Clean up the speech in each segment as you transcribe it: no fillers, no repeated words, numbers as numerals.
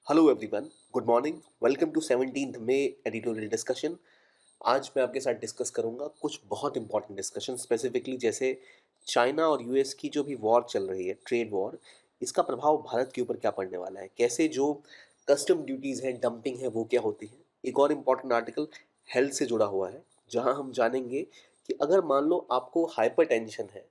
Hello everyone, good morning. Welcome to 17th May editorial discussion. आज मैं आपके साथ डिस्कस करूंगा कुछ बहुत इंपॉर्टेंट डिस्कशन, स्पेसिफिकली जैसे चाइना और यूएस की जो भी वॉर चल रही है, ट्रेड वॉर, इसका प्रभाव भारत के ऊपर क्या पड़ने वाला है, कैसे जो कस्टम ड्यूटीज़ हैं, डंपिंग है, वो क्या होती है। एक और इम्पॉर्टेंट आर्टिकल हेल्थ से जुड़ा हुआ है, जहां हम जानेंगे कि अगर मान लो आपको हाइपर टेंशन है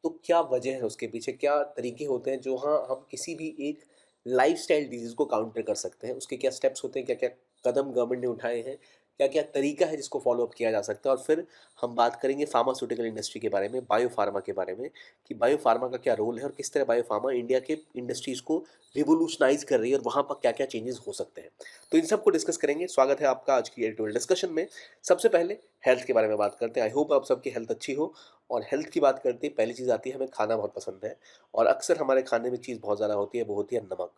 तो क्या वजह है, उसके पीछे क्या तरीके होते हैं जो हाँ हम किसी भी एक लाइफस्टाइल डिजीज़ को काउंटर कर सकते हैं, उसके क्या स्टेप्स होते हैं, क्या क्या कदम गवर्नमेंट ने उठाए हैं, क्या क्या तरीका है जिसको फॉलो अप किया जा सकता है। और फिर हम बात करेंगे फार्मास्यूटिकल इंडस्ट्री के बारे में, बायो फार्मा के बारे में, कि बायो फार्मा का क्या रोल है और किस तरह बायो फार्मा इंडिया के इंडस्ट्रीज़ को रिवोल्यूशनाइज कर रही है और वहाँ पर क्या क्या चेंजेस हो सकते हैं। तो इन सबको डिस्कस करेंगे। स्वागत है आपका आज की एडिटोरियल डिस्कशन में। सबसे पहले हेल्थ के बारे में बात करते हैं। आई होप आप सबकी हेल्थ अच्छी हो। और हेल्थ की बात करते हैं, पहली चीज़ आती है, हमें खाना बहुत पसंद है और अक्सर हमारे खाने में चीज़ बहुत ज़्यादा होती है, वो होती है नमक।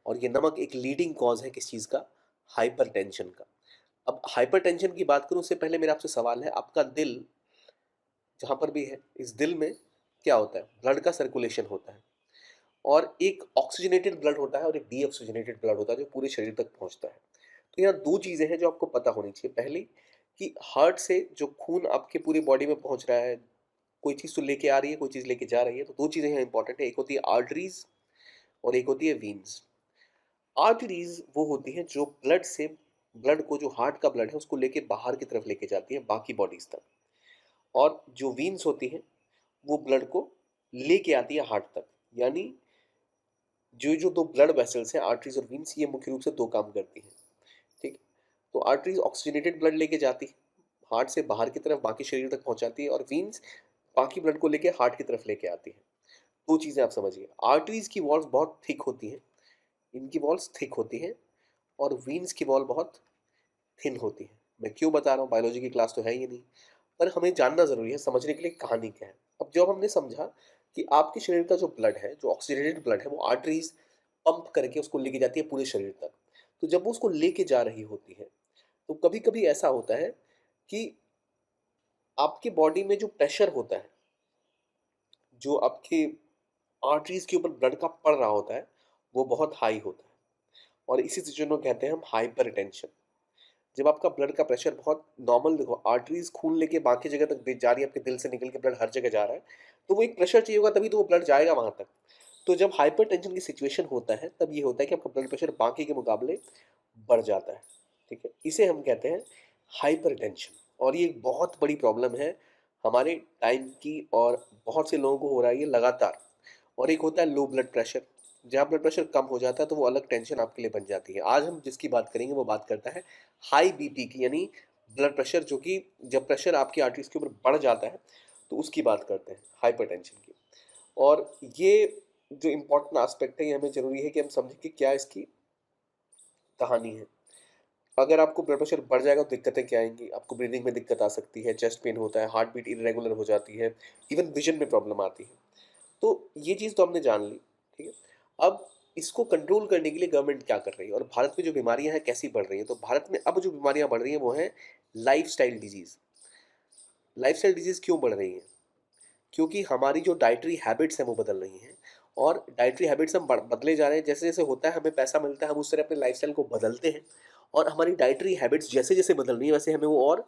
और ये नमक एक लीडिंग कॉज है किस चीज़ का? हाइपरटेंशन का। अब हाइपरटेंशन की बात करूं उससे पहले मेरा आपसे सवाल है, आपका दिल जहां पर भी है, इस दिल में क्या होता है? ब्लड का सर्कुलेशन होता है और एक ऑक्सीजनेटेड ब्लड होता है और एक डीऑक्सीजनेटेड ब्लड होता है जो पूरे शरीर तक पहुंचता है। तो यहाँ दो चीज़ें हैं जो आपको पता होनी चाहिए। पहली, कि हार्ट से जो खून आपके पूरी बॉडी में पहुंच रहा है, कोई चीज़ तो लेके आ रही है, कोई चीज़ लेके जा रही है। तो दो चीज़ें यहाँ इंपॉर्टेंट है, एक होती है आर्टरीज और एक होती है वीन्स। आर्टरीज वो होती हैं जो ब्लड को, जो हार्ट का ब्लड है उसको लेके बाहर की तरफ लेके जाती है बाकी बॉडीज तक। और जो वीन्स होती हैं वो ब्लड को लेके आती है हार्ट तक। यानी जो जो दो ब्लड वेसल्स हैं, आर्टरीज और वीन्स, ये मुख्य रूप से दो काम करती हैं। ठीक है? तो आर्टरीज ऑक्सीजनेटेड ब्लड लेके जाती है हार्ट से बाहर की तरफ, बाकी शरीर तक पहुंचाती है, और वीन्स बाकी ब्लड को लेके हार्ट की तरफ लेके आती है। दो चीज़ें आप समझिए। आर्टरीज की वॉल्स बहुत थिक होती हैं, इनकी वॉल्स थिक होती हैं, और वीन्स की वॉल बहुत थिन होती है। मैं क्यों बता रहा हूँ, बायोलॉजी की क्लास तो है ही नहीं, पर हमें जानना ज़रूरी है समझने के लिए कहानी क्या है। अब जब हमने समझा कि आपके शरीर का जो ब्लड है, जो ऑक्सीजनेटेड ब्लड है, वो आर्टरीज पंप करके उसको लेके जाती है पूरे शरीर तक। तो जब वो उसको लेके जा रही होती है, तो कभी कभी ऐसा होता है कि आपके बॉडी में जो प्रेशर होता है, जो आपके आर्टरीज के ऊपर ब्लड का पड़ रहा होता है, वो बहुत हाई होता है। और इसी सिचुएशन को कहते हैं हम हाइपर टेंशन। जब आपका ब्लड का प्रेशर बहुत नॉर्मल, देखो आर्टरीज खून लेके बाकी जगह तक जा रही है, आपके दिल से निकल के ब्लड हर जगह जा रहा है, तो वो एक प्रेशर चाहिए होगा तभी तो वो ब्लड जाएगा वहां तक। तो जब हाइपरटेंशन की सिचुएशन होता है, तब ये होता है कि आपका ब्लड प्रेशर बाकी के मुकाबले बढ़ जाता है। ठीक है, इसे हम कहते हैं हाइपरटेंशन। और ये एक बहुत बड़ी प्रॉब्लम है हमारे टाइम की, और बहुत से लोगों को हो रहा है ये लगातार। और एक होता है लो ब्लड प्रेशर। जहाँ ब्लड प्रेशर कम हो जाता है तो वो अलग टेंशन आपके लिए बन जाती है। आज हम जिसकी बात करेंगे वो बात करता है हाई बीपी की, यानी ब्लड प्रेशर, जो कि जब प्रेशर आपकी आर्टरीज के ऊपर बढ़ जाता है तो उसकी बात करते हैं, हाइपरटेंशन की। और ये जो इम्पोर्टेंट एस्पेक्ट है, ये हमें ज़रूरी है कि हम समझें कि क्या इसकी कहानी है। अगर आपको ब्लड प्रेशर बढ़ जाएगा तो दिक्कतें क्या आएंगी? आपको ब्रीदिंग में दिक्कत आ सकती है, चेस्ट पेन होता है, हार्ट बीट इरेगुलर हो जाती है, इवन विजन में प्रॉब्लम आती है। तो ये चीज़ तो हमने जान ली। ठीक है, अब इसको कंट्रोल करने के लिए गवर्नमेंट क्या कर रही है और भारत में जो बीमारियां हैं कैसी बढ़ रही हैं। तो भारत में अब जो बीमारियां बढ़ रही हैं वो हैं लाइफस्टाइल डिजीज़। लाइफस्टाइल डिजीज़ क्यों बढ़ रही हैं? क्योंकि हमारी जो डाइटरी हैबिट्स हैं वो बदल रही हैं। और डाइटरी हैबिट्स हम बदले जा रहे हैं, जैसे जैसे होता है हमें पैसा मिलता है, हम उस तरह अपने लाइफस्टाइल को बदलते हैं। और हमारी डाइटरी हैबिट्स जैसे जैसे बदल रही है, वैसे हमें वो और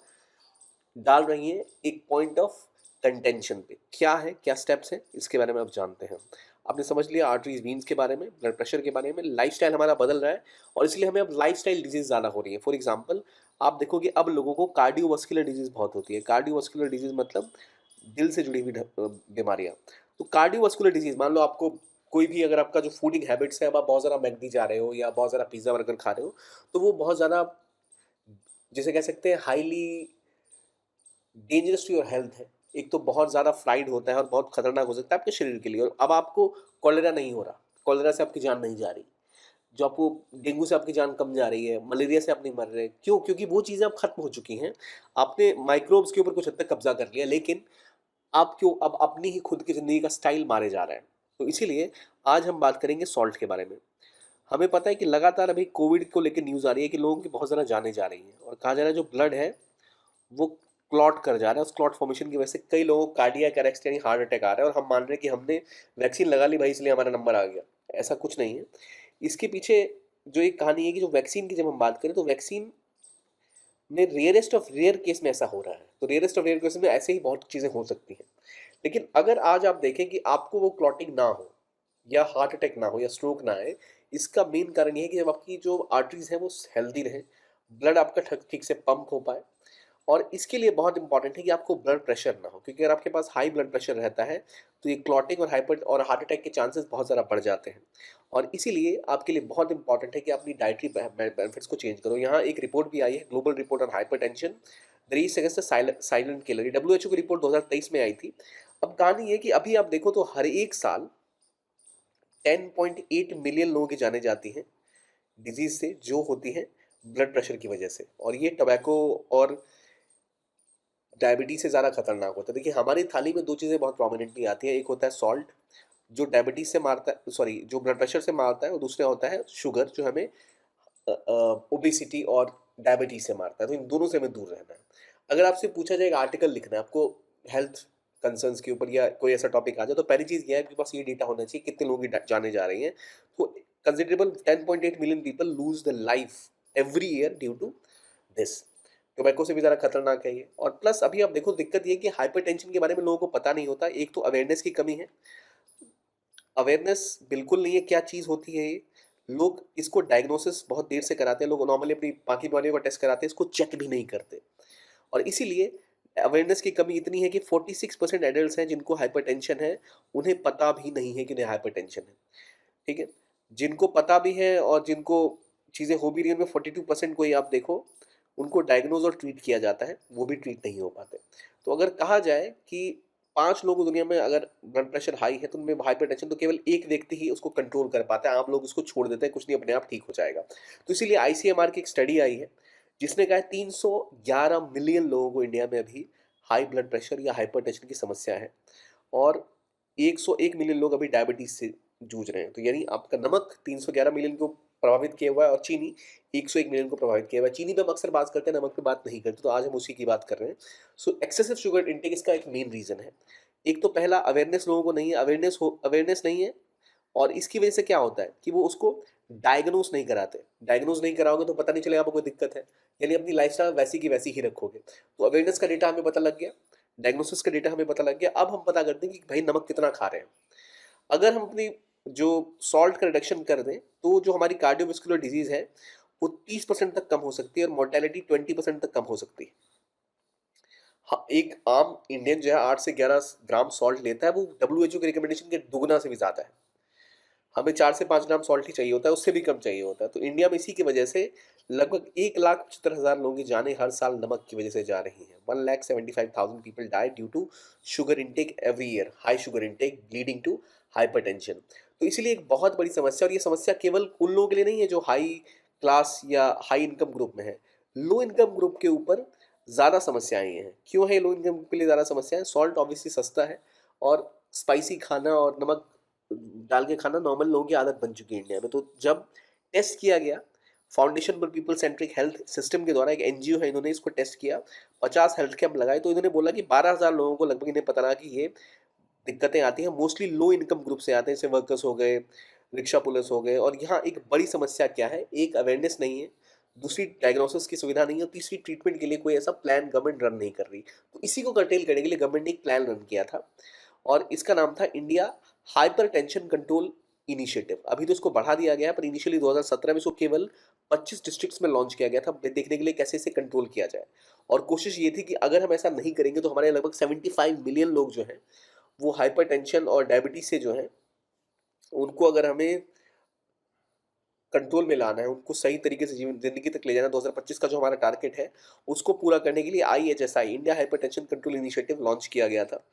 डाल रही हैं एक पॉइंट ऑफ कंटेंशन पे। क्या है, क्या स्टेप्स हैं, इसके बारे में अब जानते हैं। आपने समझ लिया आर्टरीज वीन्स के बारे में, ब्लड प्रेशर के बारे में। लाइफस्टाइल हमारा बदल रहा है और इसलिए हमें अब लाइफस्टाइल डिजीज ज़्यादा हो रही है। फॉर एग्जांपल, आप देखोगे अब लोगों को कार्डियोवास्कुलर डिजीज बहुत होती है। कार्डियोवास्कुलर डिजीज मतलब दिल से जुड़ी हुई बीमारियाँ। तो कार्डियोवास्कुलर डिजीज, मान लो आपको कोई भी, अगर आपका जो फूडिंग हैबिट्स है, अब आप बहुत ज़्यादा मैकडी जा रहे हो या बहुत ज़्यादा पिज्ज़ा बर्गर खा रहे हो, तो वो बहुत ज़्यादा, जिसे कह सकते हैं, highly dangerous to your health है। एक तो बहुत ज़्यादा फ्राइड होता है और बहुत खतरनाक हो सकता है आपके शरीर के लिए। और अब आपको कॉलेरा नहीं हो रहा, कॉलेरा से आपकी जान नहीं जा रही, जो आपको डेंगू से आपकी जान कम जा रही है, मलेरिया से आप नहीं मर रहे। क्यों? क्योंकि वो चीज़ें अब खत्म हो चुकी हैं। आपने माइक्रोब्स के ऊपर कुछ हद तक कब्जा कर लिया, लेकिन आप क्यों अब अपनी ही खुद की ज़िंदगी का स्टाइल मारे जा रहे हैं। तो इसीलिए आज हम बात करेंगे सॉल्ट के बारे में। हमें पता है कि लगातार अभी कोविड को लेकर न्यूज़ आ रही है कि लोगों की बहुत ज़्यादा जानें जा रही हैं, और कहा जा रहा है जो ब्लड है वो क्लॉट कर जा रहा है। उस क्लॉट फॉर्मेशन की वजह से कई लोगों को कार्डियक अरेस्ट यानी हार्ट अटैक आ रहा है, और हम मान रहे हैं कि हमने वैक्सीन लगा ली भाई इसलिए हमारा नंबर आ गया। ऐसा कुछ नहीं है। इसके पीछे जो एक कहानी है कि जो वैक्सीन की जब हम बात करें तो वैक्सीन में रेयरेस्ट ऑफ रेयर केस में ऐसा हो रहा है, तो रेयरेस्ट ऑफ रेयर केस में ऐसे ही बहुत चीज़ें हो सकती हैं। लेकिन अगर आज आप देखें कि आपको वो क्लॉटिंग ना हो या हार्ट अटैक ना हो या स्ट्रोक ना आए, इसका मेन कारण ये है कि जब आपकी जो आर्टरीज हैं वो हेल्दी रहें, ब्लड आपका ठीक से पंप हो पाए। और इसके लिए बहुत इंपॉर्टेंट है कि आपको ब्लड प्रेशर ना हो, क्योंकि अगर आपके पास हाई ब्लड प्रेशर रहता है तो ये क्लॉटिंग और हाइपर और हार्ट अटैक के चांसेस बहुत ज़्यादा बढ़ जाते हैं। और इसीलिए आपके लिए बहुत इंपॉर्टेंट है कि अपनी डाइटरी बेनिफिट्स को चेंज करो। यहाँ एक रिपोर्ट भी आई है, global report on hyper tension, the reach against silent killer, W की रिपोर्ट 2023 में आई थी। अब कहानी ये कि अभी आप देखो तो हर एक साल 10.8 मिलियन लोगों की जाने जाती हैं डिजीज से, जो होती हैं ब्लड प्रेशर की वजह से। और ये टबैको और डायबिटीज से ज़्यादा खतरनाक होता है। देखिए हमारी थाली में दो चीज़ें बहुत प्रोमिनेंटली आती हैं, एक होता है सॉल्ट जो डायबिटीज से मारता है, सॉरी जो ब्लड प्रेशर से मारता है, और दूसरा होता है शुगर जो हमें ओबेसिटी और डायबिटीज से मारता है। तो इन दोनों से हमें दूर रहना है। अगर आपसे पूछा जाए एक आर्टिकल लिखना है आपको हेल्थ कंसर्न्स के ऊपर या कोई ऐसा टॉपिक आ जाए, तो पहली चीज़ यह है आपके पास ये डेटा होना चाहिए कितने लोगों की जाने जा रही हैं। तो considerable 10.8 million people lose the life every year due to this. Tobacco से भी ज़्यादा खतरनाक है ये। और प्लस अभी आप देखो दिक्कत ये है कि हाइपरटेंशन के बारे में लोगों को पता नहीं होता। एक तो अवेयरनेस की कमी है, अवेयरनेस बिल्कुल नहीं है क्या चीज़ होती है ये। लोग इसको डायग्नोसिस बहुत देर से कराते हैं, लोग नॉर्मली अपनी बाकी बीमारियों का टेस्ट कराते हैं, इसको चेक भी नहीं करते। और इसीलिए अवेयरनेस की कमी इतनी है कि 46% एडल्ट हैं जिनको हाइपरटेंशन है, उन्हें पता भी नहीं है कि उन्हें हाइपरटेंशन है। ठीक है, जिनको पता भी है और जिनको चीज़ें हो भी रही हैं उनमें 42% को ही आप देखो उनको डायग्नोज और ट्रीट किया जाता है, वो भी ट्रीट नहीं हो पाते। तो अगर कहा जाए कि 5 लोग दुनिया में अगर ब्लड प्रेशर हाई है तो उनमें हाइपरटेंशन, तो केवल एक व्यक्ति ही उसको कंट्रोल कर पाता है। आम लोग उसको छोड़ देते हैं, कुछ नहीं अपने आप ठीक हो जाएगा। तो इसीलिए आईसीएमआर की एक स्टडी आई है जिसने कहा है 311 मिलियन लोगों को इंडिया में अभी हाई ब्लड प्रेशर या हाइपरटेंशन की समस्या है, और 101 मिलियन लोग अभी डायबिटीज से जूझ रहे हैं। तो यानी आपका नमक 311 मिलियन को प्रभावित किया हुआ है और चीनी 101 मिलियन को प्रभावित किया हुआ है। चीनी पे हम अक्सर बात करते हैं, नमक पे बात नहीं करते, तो आज हम उसी की बात कर रहे हैं। सो एक्सेसिव शुगर इंटेक इसका एक मेन रीजन है। एक तो पहला अवेयरनेस लोगों को नहीं है, अवेयरनेस नहीं है, और इसकी वजह से क्या होता है कि वो उसको डायग्नोस नहीं कराते। डायग्नोस नहीं कराओगे तो पता नहीं चलेगा आपको कोई दिक्कत है, यानी अपनी लाइफस्टाइल वैसी की वैसी ही रखोगे। तो अवेयरनेस का डेटा हमें पता लग गया, डायग्नोसिस का डेटा हमें पता लग गया। अब हम पता करते हैं कि भाई नमक कितना खा रहे हैं। अगर हम अपनी जो सॉल्ट का रिडक्शन कर दें तो जो हमारी कार्डियोवास्कुलर डिजीज है वो 30% तक कम हो सकती है और मोर्टेलिटी 20% तक कम हो सकती है। हाँ, एक आम इंडियन जो है 8 से 11 ग्राम सॉल्ट लेता है, वो डब्ल्यू के रिकमेंडेशन के दुगना से भी ज़्यादा है। हमें 4 से 5 ग्राम सॉल्ट ही चाहिए होता है, उससे भी कम चाहिए होता है। तो इंडिया में इसी की वजह से लगभग 1,75,000 लोगों की जानें हर साल नमक की वजह से जा रही हैं। 1,75,000 people die due to sugar intake every year, high sugar intake leading to hypertension. तो इसीलिए एक बहुत बड़ी समस्या, और ये समस्या केवल उन लोगों के लिए नहीं है जो हाई क्लास या हाई इनकम ग्रुप में है, लो इनकम ग्रुप के ऊपर ज़्यादा समस्याएं हैं। क्यों है लो इनकम के लिए ज़्यादा समस्या है? सॉल्ट ऑब्वियसली सस्ता है, और स्पाइसी खाना और नमक डाल के खाना नॉर्मल लोगों की आदत बन चुकी है इंडिया में। तो जब टेस्ट किया गया foundation for people centric health system के द्वारा, एक एनजीओ है, इन्होंने इसको टेस्ट किया, 50 हेल्थ कैंप लगाए, तो इन्होंने बोला कि 12,000 लोगों को लगभग इन्हें पता लगा कि ये दिक्कतें आती हैं, मोस्टली लो इनकम ग्रुप से आते हैं, जैसे वर्कर्स हो गए, रिक्शा पुलिस हो गए। और यहाँ एक बड़ी समस्या क्या है, एक अवेयरनेस नहीं है, दूसरी डायग्नोसिस की सुविधा नहीं है, और तीसरी ट्रीटमेंट के लिए कोई ऐसा प्लान गवर्नमेंट रन नहीं कर रही। तो इसी को कर्टेल करने के लिए गवर्नमेंट ने एक प्लान रन किया था, और इसका नाम था India hyper tension control initiative. अभी तो इसको बढ़ा दिया गया है, पर इनिशियली 2017 में इसको केवल 25 डिस्ट्रिक्ट्स में लॉन्च किया गया था, देखने के लिए कैसे इसे कंट्रोल किया जाए। और कोशिश ये थी कि अगर हम ऐसा नहीं करेंगे तो हमारे लगभग 75 मिलियन लोग जो हैं वो हाइपरटेंशन और डायबिटीज से जो है उनको अगर हमें कंट्रोल में लाना है, उनको सही तरीके से जीवन जिंदगी तक ले जाना, 2025 का जो हमारा टारगेट है उसको पूरा करने के लिए IHSI India hypertension control initiative launch किया गया था।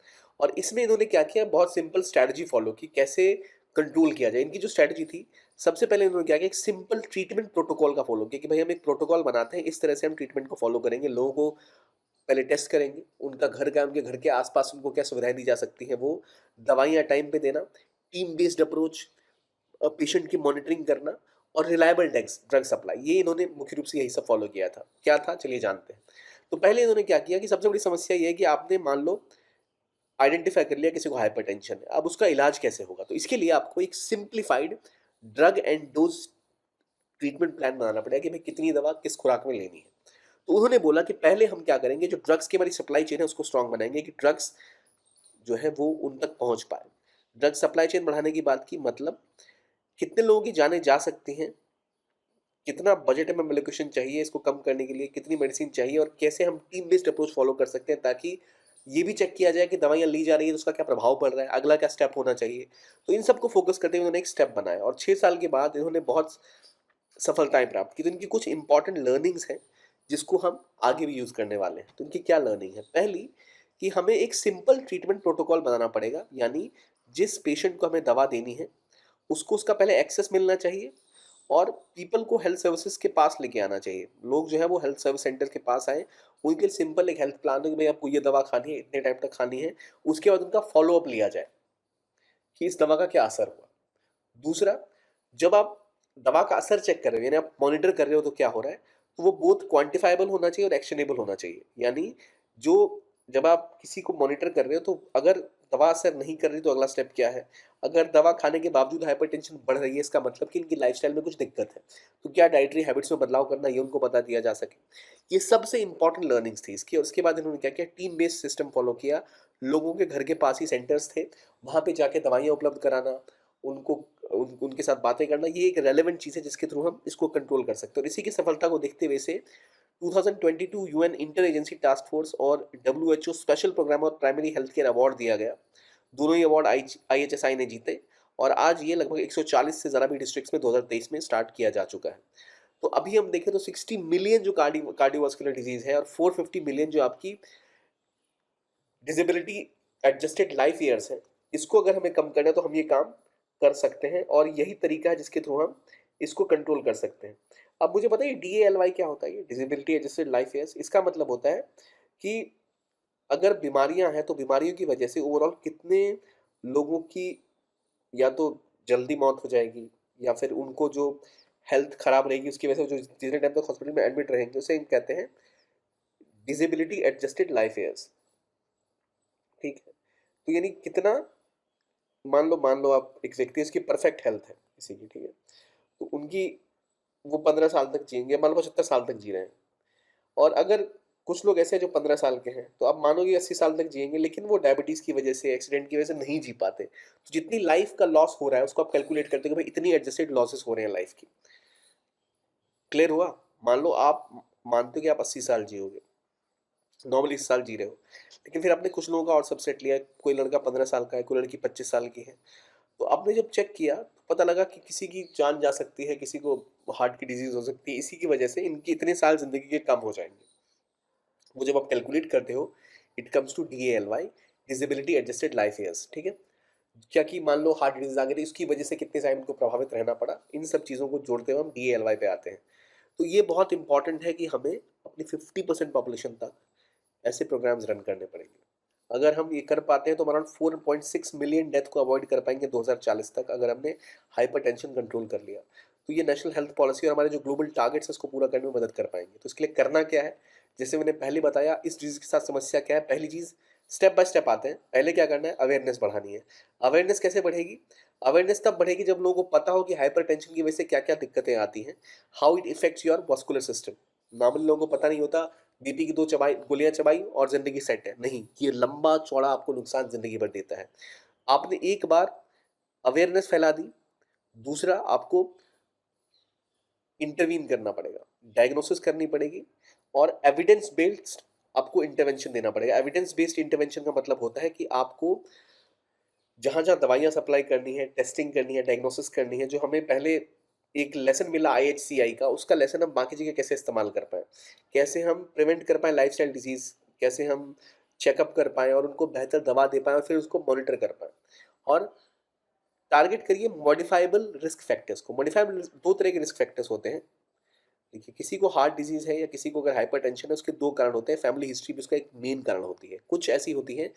और इसमें इन्होंने क्या किया, बहुत सिंपल स्ट्रैटेजी फॉलो की कैसे कंट्रोल किया जाए। इनकी जो स्ट्रैटेजी थी, सबसे पहले इन्होंने क्या किया, एक सिंपल ट्रीटमेंट प्रोटोकॉल का फॉलो किया कि भाई हम एक प्रोटोकॉल बनाते हैं, इस तरह से हम ट्रीटमेंट को फॉलो करेंगे। लोगों को पहले टेस्ट करेंगे, उनका घर का, उनके घर के आसपास उनको क्या सुविधाएं दी जा सकती हैं, वो दवाइयाँ टाइम पे देना, टीम बेस्ड अप्रोच, पेशेंट की मॉनिटरिंग करना, और रिलायबल ड्रग सप्लाई, ये इन्होंने मुख्य रूप से यही सब फॉलो किया था। क्या था चलिए जानते हैं। तो पहले इन्होंने क्या किया कि सबसे बड़ी समस्या ये है कि आपने मान लो आइडेंटिफाई कर लिया किसी को हाइपरटेंशन है, अब उसका इलाज कैसे होगा। तो इसके लिए आपको एक simplified drug and dose treatment plan बनाना पड़ेगा कि भाई कितनी दवा किस खुराक में लेनी है। तो उन्होंने बोला कि पहले हम क्या करेंगे, जो ड्रग्स की हमारी सप्लाई चेन है उसको स्ट्रांग बनाएंगे कि ड्रग्स जो है वो उन तक पहुंच पाए। ड्रग सप्लाई चेन बढ़ाने की बात की, मतलब कितने लोगों की जानें जा सकती हैं, कितना बजट में एलोकेशन चाहिए इसको कम करने के लिए, कितनी मेडिसिन चाहिए, और कैसे हम टीम बेस्ड अप्रोच फॉलो कर सकते हैं ताकि ये भी चेक किया जाए कि दवाइयाँ ली जा रही है तो उसका क्या प्रभाव पड़ रहा है, अगला क्या स्टेप होना चाहिए। तो इन सबको फोकस करते हुए उन्होंने एक स्टेप बनाया और 6 साल के बाद इन्होंने बहुत सफलताएं प्राप्त की। तो इनकी कुछ इंपॉर्टेंट लर्निंग्स हैं जिसको हम आगे भी यूज़ करने वाले हैं। तो इनकी क्या लर्निंग है? पहली, कि हमें एक सिंपल ट्रीटमेंट प्रोटोकॉल बनाना पड़ेगा, यानी जिस पेशेंट को हमें दवा देनी है उसको उसका पहले एक्सेस मिलना चाहिए और पीपल को हेल्थ सर्विसेज के पास लेके आना चाहिए। लोग जो है वो हेल्थ सर्विस सेंटर के पास आए, उनके लिए सिंपल एक हेल्थ प्लान हो कि भाई आपको ये दवा खानी है, इतने टाइम तक खानी है। उसके बाद उनका फॉलो अप लिया जाए कि इस दवा का क्या असर हुआ। दूसरा, जब आप दवा का असर चेक कर रहे हो यानी आप मॉनिटर कर रहे हो तो क्या हो रहा है, तो वो बोथ क्वांटिफाइबल होना चाहिए और एक्शनेबल होना चाहिए। यानी जो जब आप किसी को मॉनिटर कर रहे हो तो अगर दवा असर नहीं कर रही तो अगला स्टेप क्या है, अगर दवा खाने के बावजूद हाइपरटेंशन बढ़ रही है इसका मतलब कि इनकी लाइफस्टाइल में कुछ दिक्कत है, तो क्या डाइटरी हैबिट्स में बदलाव करना ये उनको बता दिया जा सके। ये सबसे इंपॉर्टेंट लर्निंग्स थी इसकी। और उसके बाद इन्होंने क्या किया, टीम बेस्ड सिस्टम फॉलो किया। लोगों के घर के पास ही सेंटर्स थे, वहाँ पे जाके दवाइयाँ उपलब्ध कराना, उनको उनके साथ बातें करना, ये एक रेलेवेंट चीज़ है जिसके थ्रू हम इसको कंट्रोल कर सकते हैं। और इसी की सफलता को देखते हुए से 2022 UN inter agency task force और डब्ल्यूएचओ स्पेशल प्रोग्राम और प्राइमरी हेल्थ केयर अवार्ड दिया गया। दोनों ही अवार्ड आईएचएसआई ने जीते और आज ये लगभग 140 से ज़्यादा भी डिस्ट्रिक्ट्स में 2023 में स्टार्ट किया जा चुका है। तो अभी हम देखें तो 60 मिलियन जो कार्डियोवास्कुलर डिजीज है और 450 मिलियन जो आपकी डिसेबिलिटी एडजस्टेड लाइफ ईयर्स है, इसको अगर हमें कम करना है तो हम ये काम कर सकते हैं और यही तरीका है जिसके थ्रू हम इसको कंट्रोल कर सकते हैं। अब मुझे पता है DALY क्या होता है, ये डिसेबिलिटी एडजस्टेड लाइफ ईयर्स। इसका मतलब होता है कि अगर बीमारियां हैं तो बीमारियों की वजह से ओवरऑल कितने लोगों की या तो जल्दी मौत हो जाएगी या फिर उनको जो हेल्थ खराब रहेगी उसकी वजह से जो जितने टाइम तक हॉस्पिटल में एडमिट रहेंगे उसे हम कहते हैं डिसेबिलिटी एडजस्टेड लाइफ ईयर्स। ठीक है, तो यानी कितना, मान लो आप एक व्यक्ति है, उसकी परफेक्ट हेल्थ है किसी की, ठीक है, तो उनकी वो 15 साल तक जिएंगे, मान लो 75 साल तक जी रहे हैं। और अगर कुछ लोग ऐसे हैं जो 15 साल के हैं तो आप मानोगे 80 साल तक जिएंगे, लेकिन वो डायबिटीज की वजह से, एक्सीडेंट की वजह से नहीं जी पाते। तो जितनी लाइफ का लॉस हो रहा है उसको आप कैलकुलेट करते हो कि भाई इतनी एडजस्टेड लॉसेस हो रहे हैं लाइफ की। क्लियर हुआ? मान लो आप मानते हो कि आप 80 साल जियोगे, नॉर्मली 20 साल जी रहे हो, लेकिन फिर आपने कुछ लोगों का और सबसेट लिया, कोई लड़का 15 साल का है, कोई लड़की 25 साल की है। तो आपने जब चेक किया तो पता लगा कि किसी की जान जा सकती है, किसी को हार्ट की डिजीज हो सकती है, इसी की वजह से इनके इतने साल जिंदगी के कम हो जाएंगे। वो जब आप कैलकुलेट करते हो, it comes to DALY, disability adjusted life years. ठीक है, क्या कि मान लो हार्ट डिजीज आ गई, इसकी वजह से कितने टाइम इनको प्रभावित रहना पड़ा, इन सब चीज़ों को जोड़ते हुए हम DALY पे आते हैं। तो ये बहुत इंपॉर्टेंट है कि हमें अपनी 50% पॉपुलेशन तक ऐसे प्रोग्राम्स रन करने पड़ेंगे। अगर हम ये कर पाते हैं तो अराउंड 4.6 मिलियन डेथ को अवॉइड कर पाएंगे 2040 तक, अगर हमने हाइपरटेंशन कंट्रोल कर लिया। तो ये नेशनल हेल्थ पॉलिसी और हमारे जो ग्लोबल टारगेट्स है उसको पूरा करने में मदद कर पाएंगे। तो इसके लिए करना क्या है, जैसे मैंने पहले बताया इस डिजीज के साथ समस्या क्या है। पहली चीज़, स्टेप बाय स्टेप आते हैं। पहले क्या करना है, अवेयरनेस बढ़ानी है। अवेयरनेस कैसे बढ़ेगी? अवेयरनेस तब बढ़ेगी जब लोगों को पता हो कि हाइपरटेंशन की वजह से क्या क्या दिक्कतें आती हैं, how it effects your vascular system. Normal लोगों को पता नहीं होता, बीपी की 2 गोलियां चबाई और जिंदगी सेट है, नहीं, ये लंबा चौड़ा आपको नुकसान जिंदगी भर देता है। आपने एक बार अवेयरनेस फैला दी, दूसरा आपको इंटरवीन करना पड़ेगा, डायग्नोसिस करनी पड़ेगी और एविडेंस बेस्ड आपको इंटरवेंशन देना पड़ेगा। एविडेंस बेस्ड इंटरवेंशन का मतलब होता है कि आपको जहाँ जहाँ दवाइयाँ सप्लाई करनी है, टेस्टिंग करनी है, डायग्नोसिस करनी है, जो हमें पहले एक लेसन मिला IHCI का, उसका लेसन हम बाकी जगह कैसे इस्तेमाल कर पाएँ, कैसे हम प्रिवेंट कर पाएँ लाइफस्टाइल डिजीज़, कैसे हम चेकअप कर पाएँ और उनको बेहतर दवा दे पाएँ और फिर उसको मॉनिटर कर पाएँ। और टारगेट करिए मॉडिफाइबल रिस्क फैक्टर्स को। मॉडिफाइबल 2 तरह के रिस्क फैक्टर्स होते हैं। देखिए, किसी को हार्ट डिजीज़ है या किसी को अगर हाइपरटेंशन है, उसके 2 कारण होते हैं। फैमिली हिस्ट्री भी उसका एक मेन कारण होती है। कुछ ऐसी होती हैं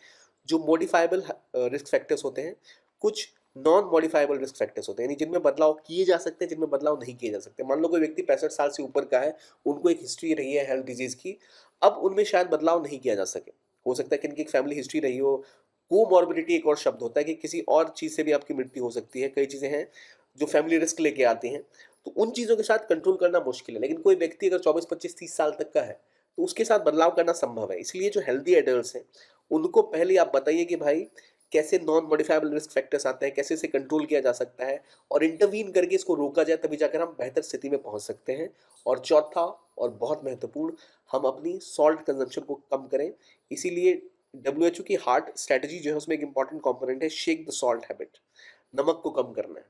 जो मॉडिफाइबल रिस्क फैक्टर्स होते हैं, कुछ नॉन मॉडिफाइबल रिस्क फैक्टर्स होते हैं, यानी जिनमें बदलाव किए जा सकते हैं, जिनमें बदलाव नहीं किए जा सकते। मान लो कोई व्यक्ति 65 साल से ऊपर का है, उनको एक हिस्ट्री रही है हेल्थ डिजीज़ की, अब उनमें शायद बदलाव नहीं किया जा सके। हो सकता है कि इनकी एक फैमिली हिस्ट्री रही हो। कोमॉर्बिडिटी एक और शब्द होता है कि किसी और चीज़ से भी आपकी मृत्यु हो सकती है। कई चीज़ें हैं जो फैमिली रिस्क लेके आती हैं। तो उन चीज़ों के साथ कंट्रोल करना मुश्किल है। लेकिन कोई व्यक्ति अगर 24, 25, 30 साल तक का है, तो उसके साथ बदलाव करना संभव है। इसलिए जो हेल्दी एडल्ट्स हैं, उनको पहले आप बताइए कि भाई कैसे नॉन मॉडिफाइबल रिस्क फैक्टर्स आते हैं, कैसे इसे कंट्रोल किया जा सकता है और इंटरवीन करके इसको रोका जाए, तभी जाकर हम बेहतर स्थिति में पहुंच सकते हैं। और चौथा और बहुत महत्वपूर्ण, हम अपनी सॉल्ट कंजम्पशन को कम करें। इसीलिए डब्ल्यूएचओ की हार्ट स्ट्रैटेजी जो है उसमें एक इंपॉर्टेंट कंपोनेंट है शेक द सॉल्ट हैबिट, नमक को कम करना है।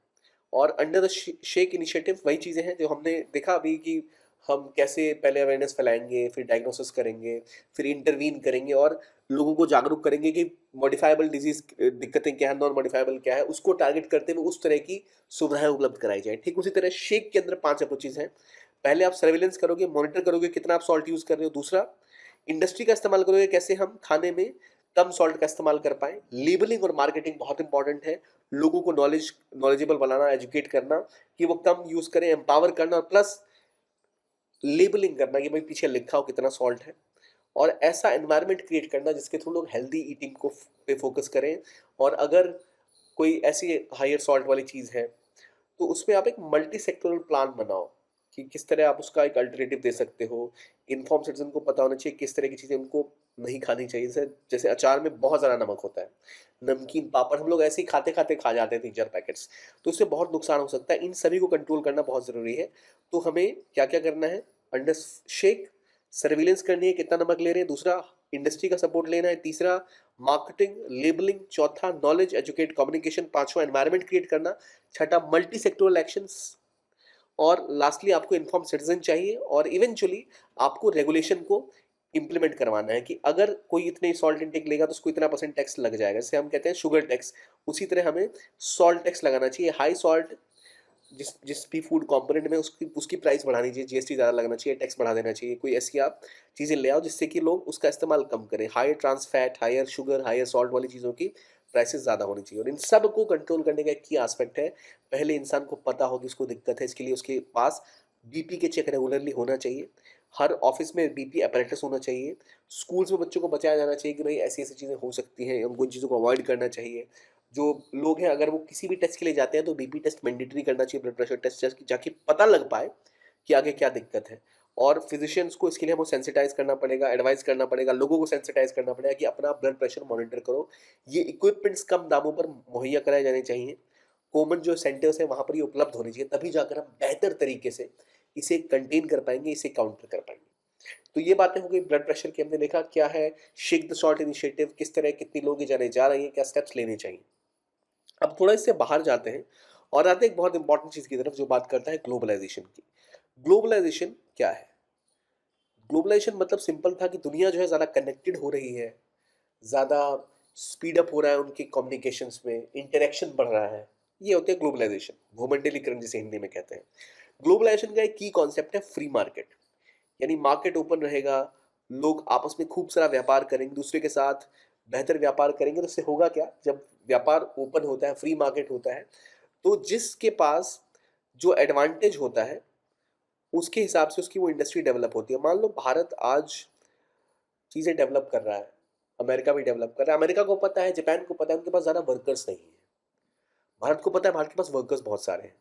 और अंडर द शेक इनिशिएटिव वही चीज़ें हैं जो हमने देखा अभी कि हम कैसे पहले अवेयरनेस फैलाएंगे, फिर डायग्नोसिस करेंगे, फिर इंटरवीन करेंगे और लोगों को जागरूक करेंगे कि मॉडिफाइबल डिजीज दिक्कतें क्या है, नॉन मॉडिफाइबल क्या है, उसको टारगेट करते हुए उस तरह की सुविधाएं उपलब्ध कराई जाए। ठीक उसी तरह शेक के अंदर 5 अप्रोचेज हैं। पहले आप सर्विलेंस करोगे, मॉनिटर करोगे कितना आप सॉल्ट यूज़ कर रहे हो। दूसरा, इंडस्ट्री का इस्तेमाल करोगे, कैसे हम खाने में कम सॉल्ट का इस्तेमाल कर पाएँ। लेबलिंग और मार्केटिंग बहुत इंपॉर्टेंट है। लोगों को नॉलेजेबल बनाना, एजुकेट करना कि वो कम यूज़ करें, एम्पावर करना और प्लस लेबलिंग करना कि भाई पीछे लिखा हो कितना सॉल्ट है। और ऐसा एनवायरनमेंट क्रिएट करना जिसके थ्रू लोग हेल्दी ईटिंग को पे फोकस करें। और अगर कोई ऐसी हायर सॉल्ट वाली चीज़ है, तो उसमें आप एक मल्टी सेक्टोरल प्लान बनाओ कि किस तरह आप उसका एक अल्टरनेटिव दे सकते हो। इन्फॉर्म सिटीजन को पता होना चाहिए किस तरह की चीज़ें उनको नहीं खानी चाहिए। जैसे जैसे अचार में बहुत ज़्यादा नमक होता है, नमकीन पापड़ हम लोग ऐसे ही खाते खाते खा जाते हैं 3-4 पैकेट्स, तो इससे बहुत नुकसान हो सकता है। इन सभी को कंट्रोल करना बहुत ज़रूरी है। तो हमें क्या क्या करना है, अंडर शेक सर्विलेंस करनी है कितना नमक ले रहे हैं। दूसरा, इंडस्ट्री का सपोर्ट लेना है। तीसरा, मार्केटिंग लेबलिंग। चौथा, नॉलेज एजुकेट कम्युनिकेशन। पांचवा, एनवायरनमेंट क्रिएट करना। छठा, मल्टी सेक्टोरल एक्शंस। और लास्टली आपको इन्फॉर्म सिटीजन चाहिए। और इवेंचुअली आपको रेगुलेशन को इम्प्लीमेंट करवाना है कि अगर कोई इतने सॉल्ट इनटेक लेगा तो उसको इतना परसेंट टैक्स लग जाएगा, जैसे हम कहते हैं शुगर टैक्स। उसी तरह हमें सॉल्ट टैक्स लगाना चाहिए। हाई सॉल्ट जिस जिस भी फूड कंपोनेंट में उसकी उसकी प्राइस बढ़ानी चाहिए, जीएसटी ज़्यादा लगना चाहिए, टैक्स बढ़ा देना चाहिए। कोई ऐसी आप चीज़ें ले आओ जिससे कि लोग उसका इस्तेमाल कम करें। Higher trans fat, higher sugar, higher salt वाली चीज़ों की प्राइसेस ज़्यादा होनी चाहिए। और इन सब को कंट्रोल करने का एक की एस्पेक्ट है, पहले इंसान को पता हो कि उसको दिक्कत है। इसके लिए उसके पास बीपी के चेक रेगुलरली होना चाहिए। हर ऑफिस में बीपी अपैरेटस होना चाहिए। स्कूल्स में बच्चों को बताया जाना चाहिए कि भाई ऐसी ऐसी चीज़ें हो सकती हैं, उनको इन चीज़ों को अवॉइड करना चाहिए। जो लोग हैं अगर वो किसी भी टेस्ट के लिए जाते हैं तो बीपी टेस्ट मैंडेटरी करना चाहिए, ब्लड प्रेशर टेस्ट जाके पता लग पाए कि आगे क्या दिक्कत है। और फिजिशियंस को इसके लिए हमको सेंसिटाइज करना पड़ेगा, एडवाइस करना पड़ेगा, लोगों को सेंसिटाइज करना पड़ेगा कि अपना ब्लड प्रेशर मॉनिटर करो। ये इक्विपमेंट्स कम दामों पर मुहैया कराए जाने चाहिए। कॉमन जो सेंटर्स हैं वहाँ पर ये उपलब्ध होने चाहिए, तभी जाकर हम बेहतर तरीके से इसे कंटेन कर पाएंगे, इसे काउंटर कर पाएंगे। तो ये बातें हो गई ब्लड प्रेशर की। हमने देखा क्या है शेक द सॉल्ट इनिशिएटिव, किस तरह कितनी लोग ये जाने जा रही हैं, क्या स्टेप्स लेने चाहिए। अब थोड़ा इससे बाहर जाते हैं और आते हैं एक बहुत इंपॉर्टेंट चीज़ की तरफ जो बात करता है ग्लोबलाइजेशन की। ग्लोबलाइजेशन क्या है? ग्लोबलाइजेशन मतलब सिंपल था कि दुनिया जो है ज़्यादा कनेक्टेड हो रही है, ज़्यादा स्पीड अप हो रहा है, उनके कम्युनिकेशंस में इंटरेक्शन बढ़ रहा है। ये होते हैं ग्लोबलाइजेशन, भूमंडलीकरण जिसे हिंदी में कहते हैं। ग्लोबलाइजेशन का एक की कॉन्सेप्ट है फ्री मार्केट, यानी मार्केट ओपन रहेगा, लोग आपस में खूब सारा व्यापार करेंगे, दूसरे के साथ बेहतर व्यापार करेंगे। तो इससे होगा क्या, जब व्यापार ओपन होता है, फ्री मार्केट होता है, तो जिसके पास जो एडवांटेज होता है उसके हिसाब से उसकी वो इंडस्ट्री डेवलप होती है। मान लो भारत आज चीज़ें डेवलप कर रहा है, अमेरिका भी डेवलप कर रहा है। अमेरिका को पता है, जापान को पता है, उनके पास ज़्यादा वर्कर्स नहीं है। भारत को पता है भारत के पास वर्कर्स बहुत सारे हैं।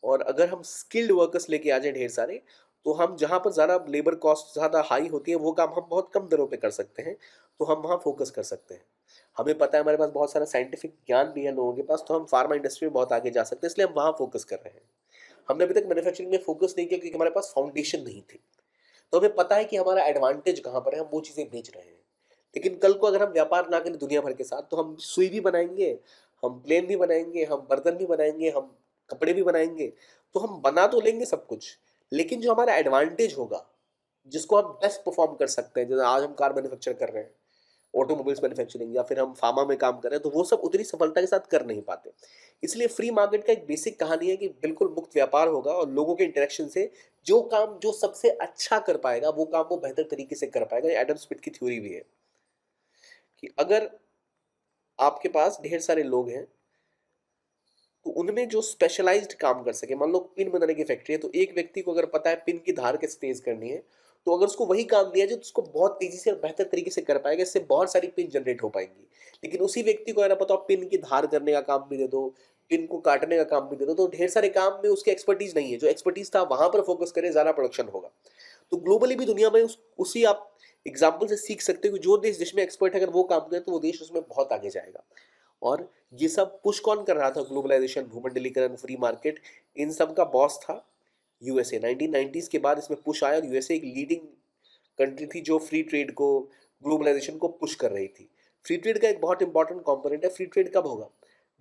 और अगर हम स्किल्ड वर्कर्स लेके आ जाएं ढेर सारे, तो हम जहाँ पर ज़्यादा लेबर कॉस्ट ज़्यादा हाई होती है वो काम हम बहुत कम दरों पे कर सकते हैं। तो हम वहाँ फोकस कर सकते हैं। हमें पता है हमारे पास बहुत सारा साइंटिफिक ज्ञान भी है लोगों के पास, तो हम फार्मा इंडस्ट्री में बहुत आगे जा सकते हैं, इसलिए हम वहाँ फोकस कर रहे हैं। हमने अभी तक मैन्युफैक्चरिंग में फोकस नहीं किया क्योंकि हमारे पास फाउंडेशन नहीं थी। तो हमें पता है कि हमारा एडवांटेज कहाँ पर है, हम वो चीज़ें बेच रहे हैं। लेकिन कल को अगर हम व्यापार ना करें दुनिया भर के साथ, तो हम सुई भी बनाएंगे, हम प्लेन भी बनाएंगे, हम बर्तन भी बनाएंगे, हम कपड़े भी बनाएंगे। तो हम बना तो लेंगे सब कुछ, लेकिन जो हमारा एडवांटेज होगा, जिसको हम बेस्ट परफॉर्म कर सकते हैं, जैसे आज हम कार मैन्युफैक्चर कर रहे हैं, ऑटोमोबाइल्स मैन्युफैक्चरिंग, या फिर हम फार्मा में काम कर रहे हैं, तो वो सब उतनी सफलता के साथ कर नहीं पाते। इसलिए फ्री मार्केट का एक बेसिक कहानी है कि बिल्कुल मुक्त व्यापार होगा और लोगों के इंटरेक्शन से जो काम जो सबसे अच्छा कर पाएगा वो काम वो बेहतर तरीके से कर पाएगा। एडम स्मिथ की थ्योरी भी है कि अगर आपके पास ढेर सारे लोग हैं तो उनमें जो स्पेशलाइज्ड काम कर सके, मान लो पिन बनाने की फैक्ट्री है, तो एक व्यक्ति को अगर पता है पिन की धार कैसे तेज करनी है, तो अगर उसको वही काम दिया जाए तो उसको बहुत तेजी से और बेहतर तरीके से कर पाएगा, इससे बहुत सारी पिन जनरेट हो पाएंगी। लेकिन उसी व्यक्ति को अगर पता हो पिन की धार करने का काम भी दे दो, पिन को काटने का काम भी दे दो, तो ढेर सारे काम में उसकी एक्सपर्टीज नहीं है। जो एक्सपर्टीज था वहां पर फोकस करें, ज़्यादा प्रोडक्शन होगा। तो ग्लोबली भी दुनिया में उसी आप एग्जाम्पल से सीख सकते हो कि जो देश जिसमें एक्सपर्ट है, अगर वो काम करे तो वो देश उसमें बहुत आगे जाएगा। और ये सब पुश कौन कर रहा था? ग्लोबलाइजेशन, भूमंडलीकरण, फ्री मार्केट, इन सब का बॉस था यूएसए। 1990s के बाद इसमें पुश आया और यूएसए एक लीडिंग कंट्री थी जो फ्री ट्रेड को, ग्लोबलाइजेशन को पुश कर रही थी। फ्री ट्रेड का एक बहुत इंपॉर्टेंट कंपोनेंट है, फ्री ट्रेड कब होगा?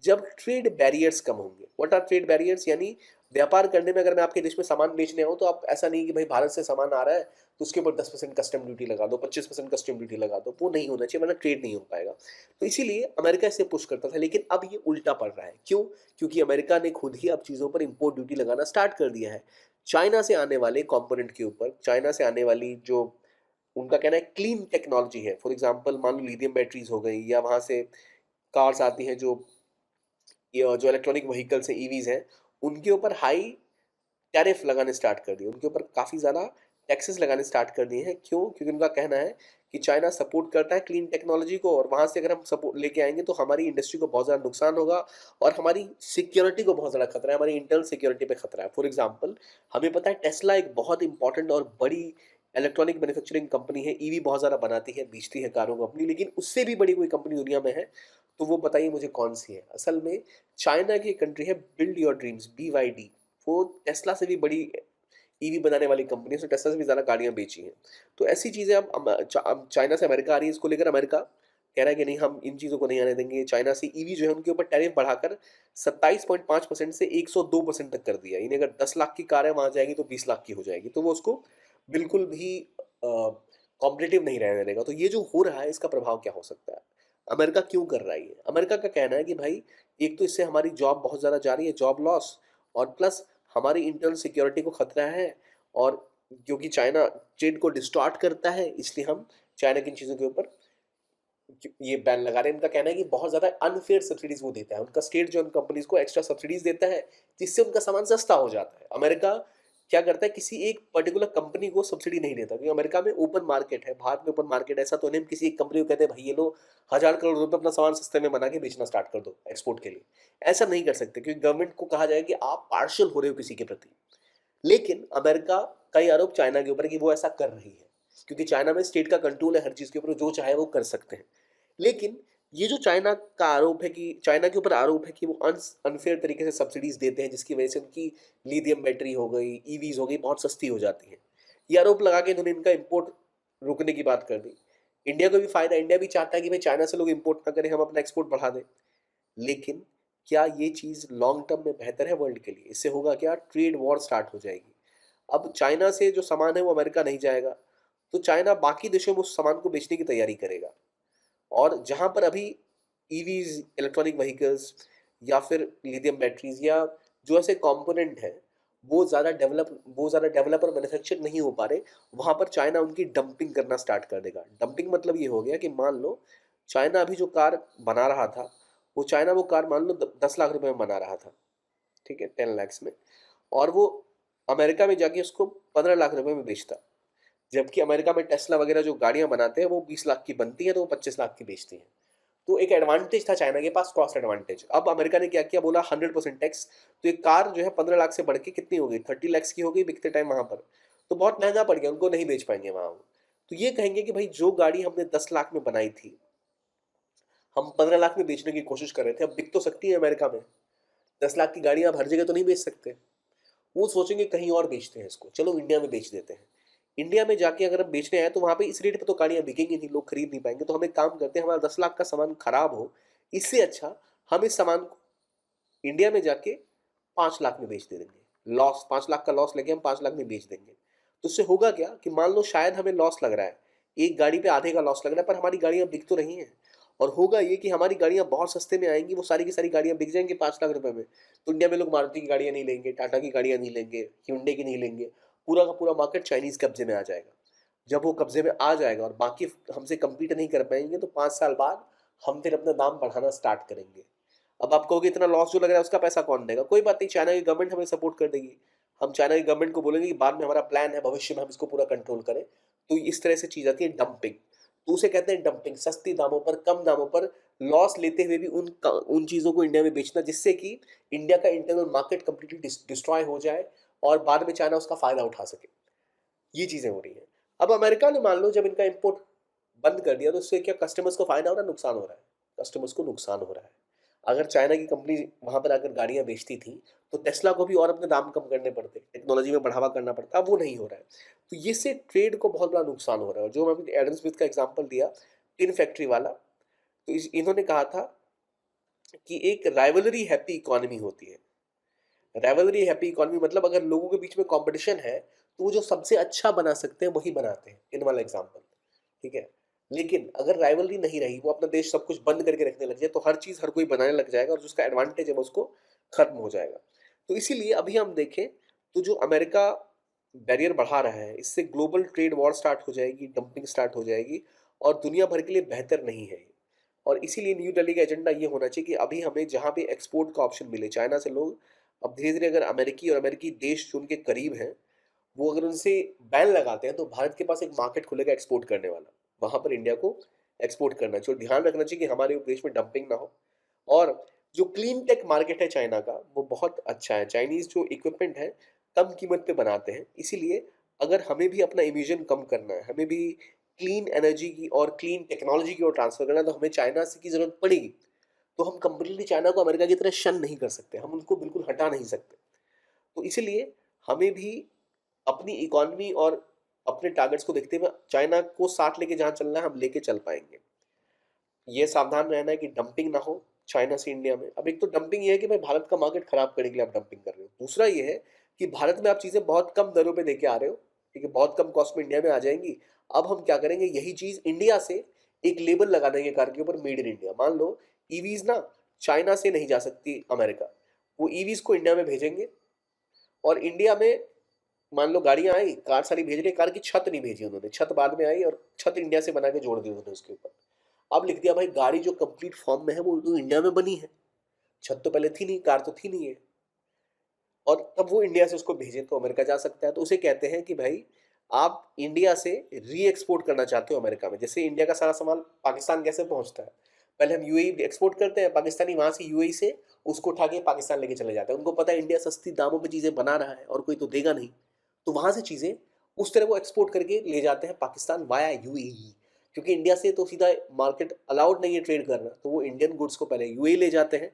जब ट्रेड बैरियर्स कम होंगे। What are trade barriers? यानी व्यापार करने में, अगर मैं आपके देश में सामान बेचने आऊँ तो आप ऐसा नहीं कि भाई भारत से सामान आ रहा है तो उसके ऊपर 10% कस्टम ड्यूटी लगा दो, 25% कस्टम ड्यूटी लगा दो। वो नहीं होना चाहिए, वरना ट्रेड नहीं हो पाएगा। तो इसीलिए अमेरिका इसे पुश करता था, लेकिन अब ये उल्टा पड़ रहा है। क्यों? क्योंकि अमेरिका ने खुद ही अब चीज़ों पर इम्पोर्ट ड्यूटी लगाना स्टार्ट कर दिया है। चाइना से आने वाले कंपोनेंट के ऊपर, चाइना से आने वाली जो उनका कहना है क्लीन टेक्नोलॉजी है, फॉर एग्जांपल मान लो लिथियम बैटरीज हो गई, या वहाँ से कार्स आती हैं जो ये जो इलेक्ट्रॉनिक व्हीकल्स हैं, ईवीज हैं, उनके ऊपर हाई टैरिफ लगाने स्टार्ट कर दिए, उनके ऊपर काफ़ी ज़्यादा टैक्सेस लगाने स्टार्ट कर दिए हैं। क्यों? क्योंकि उनका कहना है कि चाइना सपोर्ट करता है क्लीन टेक्नोलॉजी को, और वहाँ से अगर हम सपोर्ट लेके आएंगे तो हमारी इंडस्ट्री को बहुत ज़्यादा नुकसान होगा और हमारी सिक्योरिटी को बहुत ज़्यादा खतरा है, हमारी इंटरनल सिक्योरिटी पे खतरा है। फॉर एग्जांपल, हमें पता है टेस्ला एक बहुत इंपॉर्टेंट और बड़ी इलेक्ट्रॉनिक मैन्युफैक्चरिंग कंपनी है, ईवी बहुत ज़्यादा बनाती है, बेचती है कारों को अपनी, लेकिन उससे भी बड़ी कोई कंपनी दुनिया में है तो वो बताइए मुझे कौन सी है? असल में चाइना की कंट्री है बिल्ड योर ड्रीम्स, BYD। वो टेस्ला से भी बड़ी ईवी बनाने वाली कंपनी है, उसने टेस्ला से भी ज़्यादा गाड़ियाँ बेची हैं। तो ऐसी चीज़ें अब चाइना से अमेरिका आ रही है, इसको लेकर अमेरिका कह रहा है कि नहीं, हम इन चीज़ों को नहीं आने देंगे। चाइना से ईवी जो है उनके ऊपर टैरिफ बढ़ाकर 27.5% से 102% तक कर दिया। यानी अगर 10 लाख की कार है वहाँ जाएगी तो 20 लाख की हो जाएगी, तो वो उसको बिल्कुल भी कॉम्पिटिटिव नहीं रहने देगा। तो ये जो हो रहा है इसका प्रभाव क्या हो सकता है? अमेरिका क्यों कर रहा है ये? अमेरिका का कहना है कि भाई एक तो इससे हमारी जॉब बहुत ज़्यादा जा रही है, जॉब लॉस, और प्लस हमारी इंटरनल सिक्योरिटी को खतरा है, और क्योंकि चाइना ट्रेड को डिस्टॉर्ट करता है इसलिए हम चाइना की इन चीज़ों के ऊपर ये बैन लगा रहे हैं। इनका कहना है कि बहुत ज़्यादा अनफेयर सब्सिडीज वो देता है, उनका स्टेट जो उन कंपनीज को एक्स्ट्रा सब्सिडीज देता है जिससे उनका सामान सस्ता हो जाता है। अमेरिका क्या करता है, किसी एक पर्टिकुलर कंपनी को सब्सिडी नहीं देता, क्योंकि अमेरिका में ओपन मार्केट है, भारत में ओपन मार्केट ऐसा तो नहीं किसी एक कंपनी को कहते हैं भाई ये लो 1,000 करोड़ रुपए अपना सामान सस्ते में बना के बेचना स्टार्ट कर दो एक्सपोर्ट के लिए। ऐसा नहीं कर सकते, क्योंकि गवर्नमेंट को कहा जाएगा कि आप पार्शियल हो रहे हो किसी के प्रति। लेकिन अमेरिका का ये आरोप चाइना के ऊपर है कि वो ऐसा कर रही है, क्योंकि चाइना में स्टेट का कंट्रोल है हर चीज़ के ऊपर, जो चाहे वो कर सकते हैं। लेकिन ये जो चाइना का आरोप है कि चाइना के ऊपर आरोप है कि वो अनफेयर तरीके से सब्सिडीज देते हैं, जिसकी वजह से उनकी लिथियम बैटरी हो गई, ईवीज हो गई, बहुत सस्ती हो जाती है। ये आरोप लगा के इन्होंने इनका इम्पोर्ट रोकने की बात कर दी। इंडिया को भी फायदा, इंडिया भी चाहता है कि भाई चाइना से लोग इम्पोर्ट ना करें, हम अपना एक्सपोर्ट बढ़ा दें। लेकिन क्या ये चीज़ लॉन्ग टर्म में बेहतर है वर्ल्ड के लिए? इससे होगा क्या? ट्रेड वॉर स्टार्ट हो जाएगी। अब चाइना से जो सामान है वो अमेरिका नहीं जाएगा, तो चाइना बाकी देशों में उस सामान को बेचने की तैयारी करेगा। और जहाँ पर अभी ईवीज, इलेक्ट्रॉनिक व्हीकल्स, या फिर लिथियम बैटरीज, या जो ऐसे कंपोनेंट हैं वो ज़्यादा डेवलप और मैन्युफैक्चर नहीं हो पा रहे, वहाँ पर चाइना उनकी डंपिंग करना स्टार्ट कर देगा। डंपिंग मतलब ये हो गया कि मान लो चाइना अभी जो कार बना रहा था, वो कार मान लो 10 लाख रुपए में बना रहा था, ठीक है, 10 lakhs में, और वो अमेरिका में जाके उसको 15 लाख रुपए में बेचता। जबकि अमेरिका में टेस्ला वगैरह जो गाड़ियां बनाते हैं वो 20 लाख की बनती हैं, तो वो 25 लाख की बेचती हैं। तो एक एडवांटेज था चाइना के पास, कॉस्ट एडवांटेज। अब अमेरिका ने क्या किया, बोला 100% टैक्स। तो एक कार जो है 15 लाख से बढ़ के कितनी हो गई, 30 lakhs की हो गई बिकते टाइम वहां पर। तो बहुत महंगा पड़ गया, उनको नहीं बेच पाएंगे वहां वो। तो ये कहेंगे कि भाई जो गाड़ी हमने 10 लाख में बनाई थी, हम 15 लाख में बेचने की कोशिश कर रहे थे, अब बिक तो सकती है अमेरिका में। 10 लाख की गाड़ी आप हर जगह तो नहीं बेच सकते। वो सोचेंगे कहीं और बेचते हैं इसको, चलो इंडिया में बेच देते हैं। इंडिया में जाके अगर हम बेचने आए तो वहाँ पे इस रेट पे तो गाड़ियाँ बिकेंगी नहीं, लोग खरीद नहीं पाएंगे। तो हम एक काम करते हैं, हमारा 10 लाख का सामान खराब हो, इससे अच्छा हम इस सामान को इंडिया में जाके 5 लाख में बेच दे देंगे। लॉस, 5 लाख का लॉस लेके हम 5 लाख में बेच देंगे। तो उससे होगा क्या कि मान लो शायद हमें लॉस लग रहा है, एक गाड़ी पे आधे का लॉस लग रहा है, पर हमारी गाड़ियाँ बिक तो रही हैं। और होगा ये कि हमारी गाड़ियाँ बहुत सस्ते में आएंगी, वो सारी की सारी गाड़ियाँ बिक जाएंगी 5 लाख रुपए में। तो इंडिया में लोग मारुति की गाड़ियाँ नहीं लेंगे, टाटा की गाड़ियाँ नहीं लेंगे, hyundai की नहीं लेंगे। पूरा का पूरा मार्केट चाइनीज़ कब्जे में आ जाएगा। जब वो कब्जे में आ जाएगा और बाकी हमसे कम्पीट नहीं कर पाएंगे, तो 5 साल बाद हम फिर अपना दाम बढ़ाना स्टार्ट करेंगे। अब आप कहोगे इतना लॉस जो लग रहा है उसका पैसा कौन देगा? कोई बात नहीं, चाइना की गवर्नमेंट हमें सपोर्ट कर देगी। हम चाइना की गवर्नमेंट को बोलेंगे कि बाद में हमारा प्लान है, भविष्य में हम इसको पूरा कंट्रोल करें। तो इस तरह से चीज़ आती है डंपिंग। तो उसे कहते हैं डंपिंग। सस्ती दामों पर, कम दामों पर लॉस लेते हुए भी उन चीज़ों को इंडिया में बेचना, जिससे कि इंडिया का इंटरनल मार्केट कंप्लीटली डिस्ट्रॉय हो जाए और बाद में चाइना उसका फ़ायदा उठा सके। ये चीज़ें हो रही हैं। अब अमेरिका ने मान लो जब इनका इंपोर्ट बंद कर दिया, तो उससे क्या कस्टमर्स को फ़ायदा हो रहा है, नुकसान हो रहा है? कस्टमर्स को नुकसान हो रहा है। अगर चाइना की कंपनी वहाँ पर आकर गाड़ियाँ बेचती थी, तो टेस्ला को भी और अपने दाम कम करने पड़ते, टेक्नोलॉजी में बढ़ावा करना पड़ता, अब वो नहीं हो रहा है। तो ये से ट्रेड को बहुत बड़ा नुकसान हो रहा है। और जो मैंने एडम स्मिथ का एग्ज़ाम्पल दिया, टिन फैक्ट्री वाला, तो इन्होंने कहा था कि एक राइवलरी हैप्पी इकोनॉमी होती है। राइवलरी हैप्पी इकोनॉमी मतलब अगर लोगों के बीच में कंपटीशन है, तो वो जो सबसे अच्छा बना सकते हैं वही बनाते हैं, इन वाला एग्जांपल, ठीक है। लेकिन अगर राइवलरी नहीं रही, वो अपना देश सब कुछ बंद करके रखने लग जाए, तो हर चीज़ हर कोई बनाने लग जाएगा और जो उसका एडवांटेज है वो उसको खत्म हो जाएगा। तो इसीलिए अभी हम देखें तो जो अमेरिका बैरियर बढ़ा रहा है, इससे ग्लोबल ट्रेड वॉर स्टार्ट हो जाएगी, डंपिंग स्टार्ट हो जाएगी और दुनिया भर के लिए बेहतर नहीं है ये। और इसीलिए न्यू दिल्ली का एजेंडा ये होना चाहिए कि अभी हमें जहाँ पे एक्सपोर्ट का ऑप्शन मिले चाइना से, लोग अब धीरे धीरे अगर अमेरिकी और अमेरिकी देश जो उनके करीब हैं, वो अगर उनसे बैन लगाते हैं, तो भारत के पास एक मार्केट खुलेगा एक्सपोर्ट करने वाला। वहाँ पर इंडिया को एक्सपोर्ट करना चाहिए और ध्यान रखना चाहिए कि हमारे देश में डंपिंग ना हो। और जो क्लीन टेक मार्केट है चाइना का, वो बहुत अच्छा है। चाइनीज़ जो इक्विपमेंट है कम कीमत पे बनाते हैं, इसीलिए अगर हमें भी अपना इमिशन कम करना है, हमें भी क्लीन एनर्जी की और क्लीन टेक्नोलॉजी की ओर ट्रांसफर करना है, तो हमें चाइना से की ज़रूरत पड़ेगी। तो हम कंप्लीटली चाइना को अमेरिका की तरह शन नहीं कर सकते, हम उनको बिल्कुल हटा नहीं सकते। तो इसीलिए हमें भी अपनी इकोनॉमी और अपने टारगेट्स को देखते हुए चाइना को साथ लेके जहाँ चलना है हम लेके चल पाएंगे। ये सावधान रहना है कि डंपिंग ना हो चाइना से इंडिया में। अब एक तो डंपिंग ये है कि भाई भारत का मार्केट खराब करने के लिए आप डंपिंग कर रहे हो। दूसरा ये है कि भारत में आप चीज़ें बहुत कम दरों पे देके आ रहे हो, ठीक है, बहुत कम कॉस्ट में इंडिया में आ जाएंगी। अब हम क्या करेंगे, यही चीज़ इंडिया से एक लेबल लगा देंगे कार के ऊपर, मेड इन इंडिया। मान लो ईवीज ना चाइना से नहीं जा सकती अमेरिका, वो ईवीज को इंडिया में भेजेंगे और इंडिया में मान लो गाड़ियां आई, कार सारी भेज रही, कार की छत नहीं भेजी उन्होंने, छत बाद में आई और छत इंडिया से बना के जोड़ दी उन्होंने उसके ऊपर। अब लिख दिया भाई गाड़ी जो कंप्लीट फॉर्म में है वो तो इंडिया में बनी है, छत तो पहले थी नहीं, कार तो थी नहीं है। और तब वो इंडिया से उसको भेजे तो अमेरिका जा सकता है। तो उसे कहते हैं कि भाई आप इंडिया से री एक्सपोर्ट करना चाहते हो अमेरिका में। जैसे इंडिया का सारा सामान पाकिस्तान कैसे पहुंचता है, पहले हम यूएई एक्सपोर्ट करते हैं, पाकिस्तानी वहां से यूएई से उसको उठा के पाकिस्तान लेके चले जाते हैं। उनको पता है इंडिया सस्ती दामों पे चीज़ें बना रहा है और कोई तो देगा नहीं, तो वहां से चीज़ें उस तरह वो एक्सपोर्ट करके ले जाते हैं पाकिस्तान वाया यूएई। क्योंकि इंडिया से तो सीधा मार्केट अलाउड नहीं है ट्रेड करना, तो वो इंडियन गुड्स को पहले यूएई ले जाते हैं,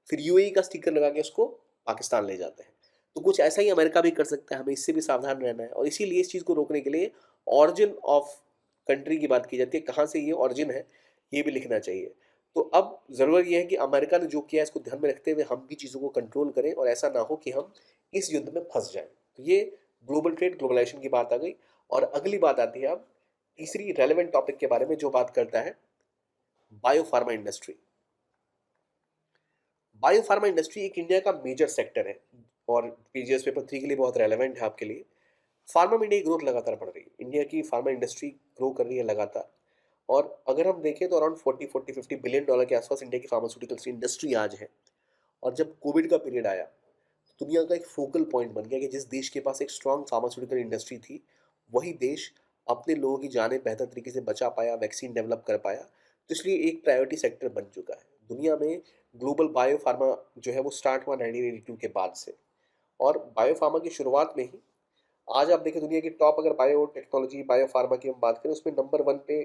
फिर यूएई का स्टिकर लगा के उसको पाकिस्तान ले जाते हैं। तो कुछ ऐसा ही अमेरिका भी कर सकता है, हमें इससे भी सावधान रहना है। और इसीलिए इस चीज़ को रोकने के लिए ऑरिजिन ऑफ कंट्री की बात की जाती है, कहाँ से ये ऑरिजिन है ये भी लिखना चाहिए। तो अब ज़रूरत यह है कि अमेरिका ने जो किया है इसको ध्यान में रखते हुए हम भी चीज़ों को कंट्रोल करें और ऐसा ना हो कि हम इस युद्ध में फंस जाएं। तो ये ग्लोबल ट्रेड ग्लोबलाइजेशन की बात आ गई। और अगली बात आती है अब तीसरी रेलेवेंट टॉपिक के बारे में, जो बात करता है bio pharma industry. Bio pharma industry एक इंडिया का मेजर सेक्टर है और पीजीएस पेपर 3 के लिए बहुत रेलेवेंट है आपके लिए। फार्मा में इंडिया की ग्रोथ लगातार बढ़ रही है, इंडिया की फार्मा इंडस्ट्री ग्रो कर रही है लगातार। और अगर हम देखें तो अराउंड 40-50 बिलियन डॉलर के आसपास इंडिया की फार्मास्यूटिकल्स इंडस्ट्री आज है। और जब कोविड का पीरियड आया, तो दुनिया का एक फोकल पॉइंट बन गया कि जिस देश के पास एक स्ट्रांग फार्मास्यूटिकल इंडस्ट्री थी, वही देश अपने लोगों की जानें बेहतर तरीके से बचा पाया, वैक्सीन डेवलप कर पाया। तो इसलिए एक प्रायोरिटी सेक्टर बन चुका है दुनिया में। ग्लोबल बायो फार्मा जो है वो स्टार्ट हुआ 1982 के बाद से। और बायो फार्मा की शुरुआत में ही आज आप देखें दुनिया की टॉप, अगर बायो टेक्नोलॉजी बायो फार्मा की हम बात करें, उसमें नंबर 1 पे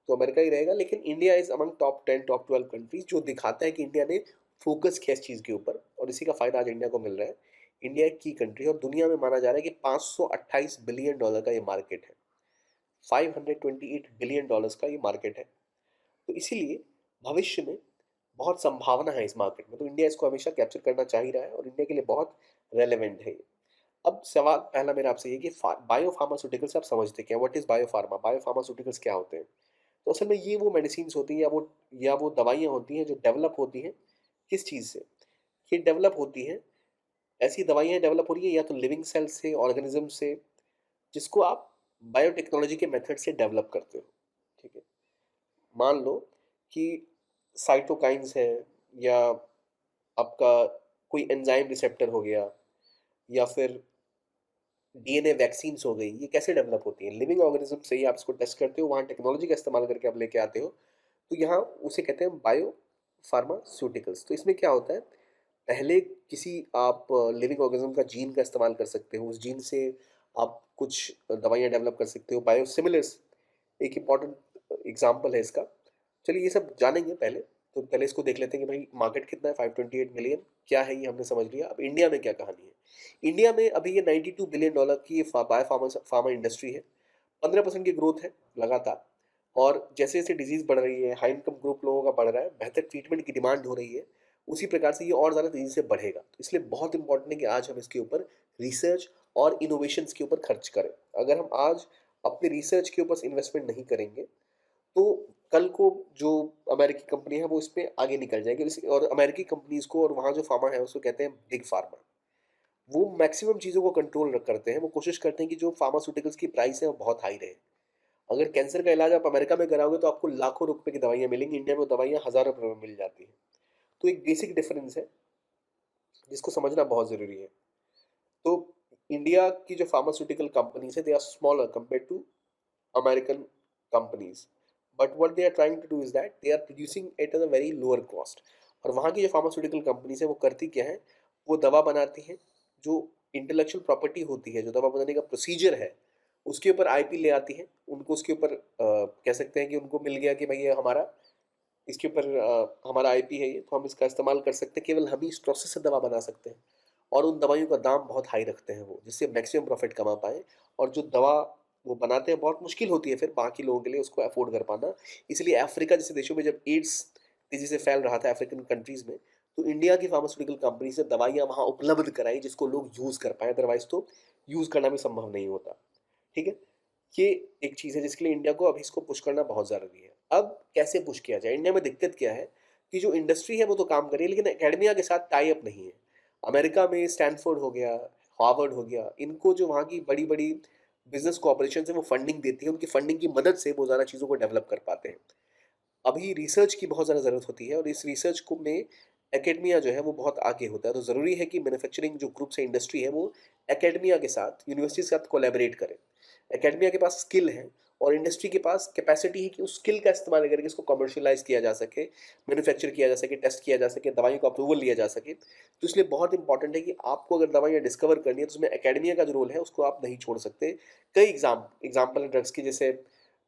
तो अमेरिका ही रहेगा, लेकिन India is among top 10 top 12 countries, जो दिखाता है कि इंडिया ने फोकस किया इस चीज़ के ऊपर और इसी का फायदा आज इंडिया को मिल रहा है। इंडिया एक की कंट्री है और दुनिया में माना जा रहा है कि 528 बिलियन डॉलर का ये मार्केट है, 528 बिलियन डॉलर्स का ये मार्केट है। तो इसीलिए भविष्य में बहुत संभावना है इस मार्केट में, तो इंडिया इसको हमेशा कैप्चर करना चाह ही रहा है और इंडिया के लिए बहुत रेलेवेंट है ये। अब सवाल पहला मेरा आपसे ये कि बायो फार्मास्यूटिकल्स आप समझते क्या, what is bio pharma, bio pharmaceuticals क्या होते हैं? तो असल में ये वो मेडिसिन होती हैं या वो दवाइयाँ होती हैं जो डेवलप होती हैं किस चीज़ से, ये डेवलप होती हैं, ऐसी दवाइयाँ डेवलप हो रही है या तो लिविंग सेल से, ऑर्गेनिज्म से, जिसको आप बायोटेक्नोलॉजी के मेथड से डेवलप करते हो, ठीक है। मान लो कि साइटोकाइंस है, या आपका कोई एंजाइम रिसेप्टर हो गया, या फिर डीएनए वैक्सीन्स हो गई, ये कैसे डेवलप होती हैं? लिविंग ऑर्गेनिज्म से ही आप इसको टेस्ट करते हो, वहाँ टेक्नोलॉजी का इस्तेमाल करके आप लेके आते हो, तो यहाँ उसे कहते हैं बायो फार्मास्यूटिकल्स। तो इसमें क्या होता है, पहले किसी आप लिविंग ऑर्गेनिज्म का जीन का इस्तेमाल कर सकते हो, उस जीन से आप कुछ दवाइयाँ डेवलप कर सकते हो। बायोसिमिलर्स एक इम्पॉर्टेंट एग्जाम्पल है इसका। चलिए ये सब जानेंगे पहले, तो पहले इसको देख लेते हैं कि भाई मार्केट कितना है, 528 मिलियन क्या है, ये हमने समझ लिया। अब इंडिया में क्या कहानी है। इंडिया में अभी ये 92 बिलियन डॉलर की बायो फार्मा इंडस्ट्री है। 15% की ग्रोथ है लगातार। और जैसे जैसे डिजीज बढ़ रही है, हाई इनकम ग्रुप लोगों का बढ़ रहा है, बेहतर ट्रीटमेंट की डिमांड हो रही है, उसी प्रकार से ये और ज़्यादा तेजी से बढ़ेगा। तो इसलिए बहुत इंपॉर्टेंट है कि आज हम इसके ऊपर रिसर्च और इनोवेशंस के ऊपर खर्च करें। अगर हम आज अपने रिसर्च के ऊपर इन्वेस्टमेंट नहीं करेंगे, तो कल को जो अमेरिकी कंपनी है वो इस पे आगे निकल जाएगी। और अमेरिकी कंपनीज को और वहाँ जो फार्मा है उसको कहते हैं बिग फार्मा। वो मैक्सिमम चीज़ों को कंट्रोल करते हैं। वो कोशिश करते हैं कि जो फार्मास्यूटिकल्स की प्राइस है वो बहुत हाई रहे। अगर कैंसर का इलाज आप अमेरिका में कराओगे तो आपको लाखों रुपए की दवाइयाँ मिलेंगी, इंडिया में वो दवाइयाँ हज़ारों रुपए में मिल जाती हैं। तो एक बेसिक डिफरेंस है जिसको समझना बहुत ज़रूरी है। तो इंडिया की जो फार्मास्यूटिकल कंपनीज है, they are smaller compare to American companies. But what they are trying to do is that they are producing it at a very lower cost. और वहाँ की जो फार्मास्यूटिकल कंपनीज है वो करती क्या है, वो दवा बनाती हैं, जो इंटेलेक्चुअल प्रॉपर्टी होती है, जो दवा बनाने का प्रोसीजर है, उसके ऊपर आईपी ले आती है। उनको उसके ऊपर कह सकते हैं कि उनको मिल गया कि भाई ये हमारा इसके ऊपर हमारा आईपी है, ये तो हम इसका इस्तेमाल कर सकते हैं, केवल हम ही इस प्रोसेस से दवा बना सकते हैं। और उन दवाइयों का दाम बहुत हाई रखते हैं वो, जिससे मैक्सिमम प्रॉफिट कमा पाएँ। और जो दवा वो बनाते हैं बहुत मुश्किल होती है फिर बाकी लोगों के लिए उसको अफोर्ड कर पाना। इसलिए अफ्रीका जैसे देशों में जब एड्स तेज़ी से फैल रहा था अफ्रीकन कंट्रीज़ में, तो इंडिया की फार्मास्यूटिकल कंपनी से दवाइयाँ वहाँ उपलब्ध कराई जिसको लोग यूज़ कर पाएँ, अदरवाइज़ तो यूज़ करना भी संभव नहीं होता। ठीक है? ये एक चीज़ है जिसके लिए इंडिया को अभी इसको पुश करना बहुत ज़रूरी है। अब कैसे पुश किया जाए? इंडिया में दिक्कत क्या है कि जो इंडस्ट्री है वो तो काम कर रही है लेकिन एकेडमिया के साथ टाई अप नहीं है। अमेरिका में स्टैनफोर्ड हो गया, हार्वर्ड हो गया, इनको जो वहाँ की बड़ी-बड़ी बिज़नेस कॉर्पोरेशंस हैं वो फंडिंग देती है, उनकी फंडिंग की मदद से वो ज़्यादा चीज़ों को डेवलप कर पाते हैं। अभी रिसर्च की बहुत ज़्यादा ज़रूरत होती है और इस रिसर्च को में एकेडमिया जो है वो बहुत आगे होता है। तो ज़रूरी है कि मैन्युफैक्चरिंग जो ग्रुप्स है, इंडस्ट्री है, वो एकेडमिया के साथ, यूनिवर्सिटी के साथ कोलैबोरेट करे। एकेडमिया के पास स्किल है और इंडस्ट्री के पास कैपेसिटी है कि उस स्किल का इस्तेमाल करके इसको कमर्शियलाइज़ किया जा सके, मैन्युफैक्चर किया जा सके, टेस्ट किया जा सके, दवाइयों का अप्रूवल लिया जा सके। तो इसलिए बहुत इंपॉर्टेंट है कि आपको अगर दवाइयाँ डिस्कवर करनी है तो उसमें एकेडमिया का जो रोल है उसको आप नहीं छोड़ सकते। कई एग्ज़ाम्पल है ड्रग्स की, जैसे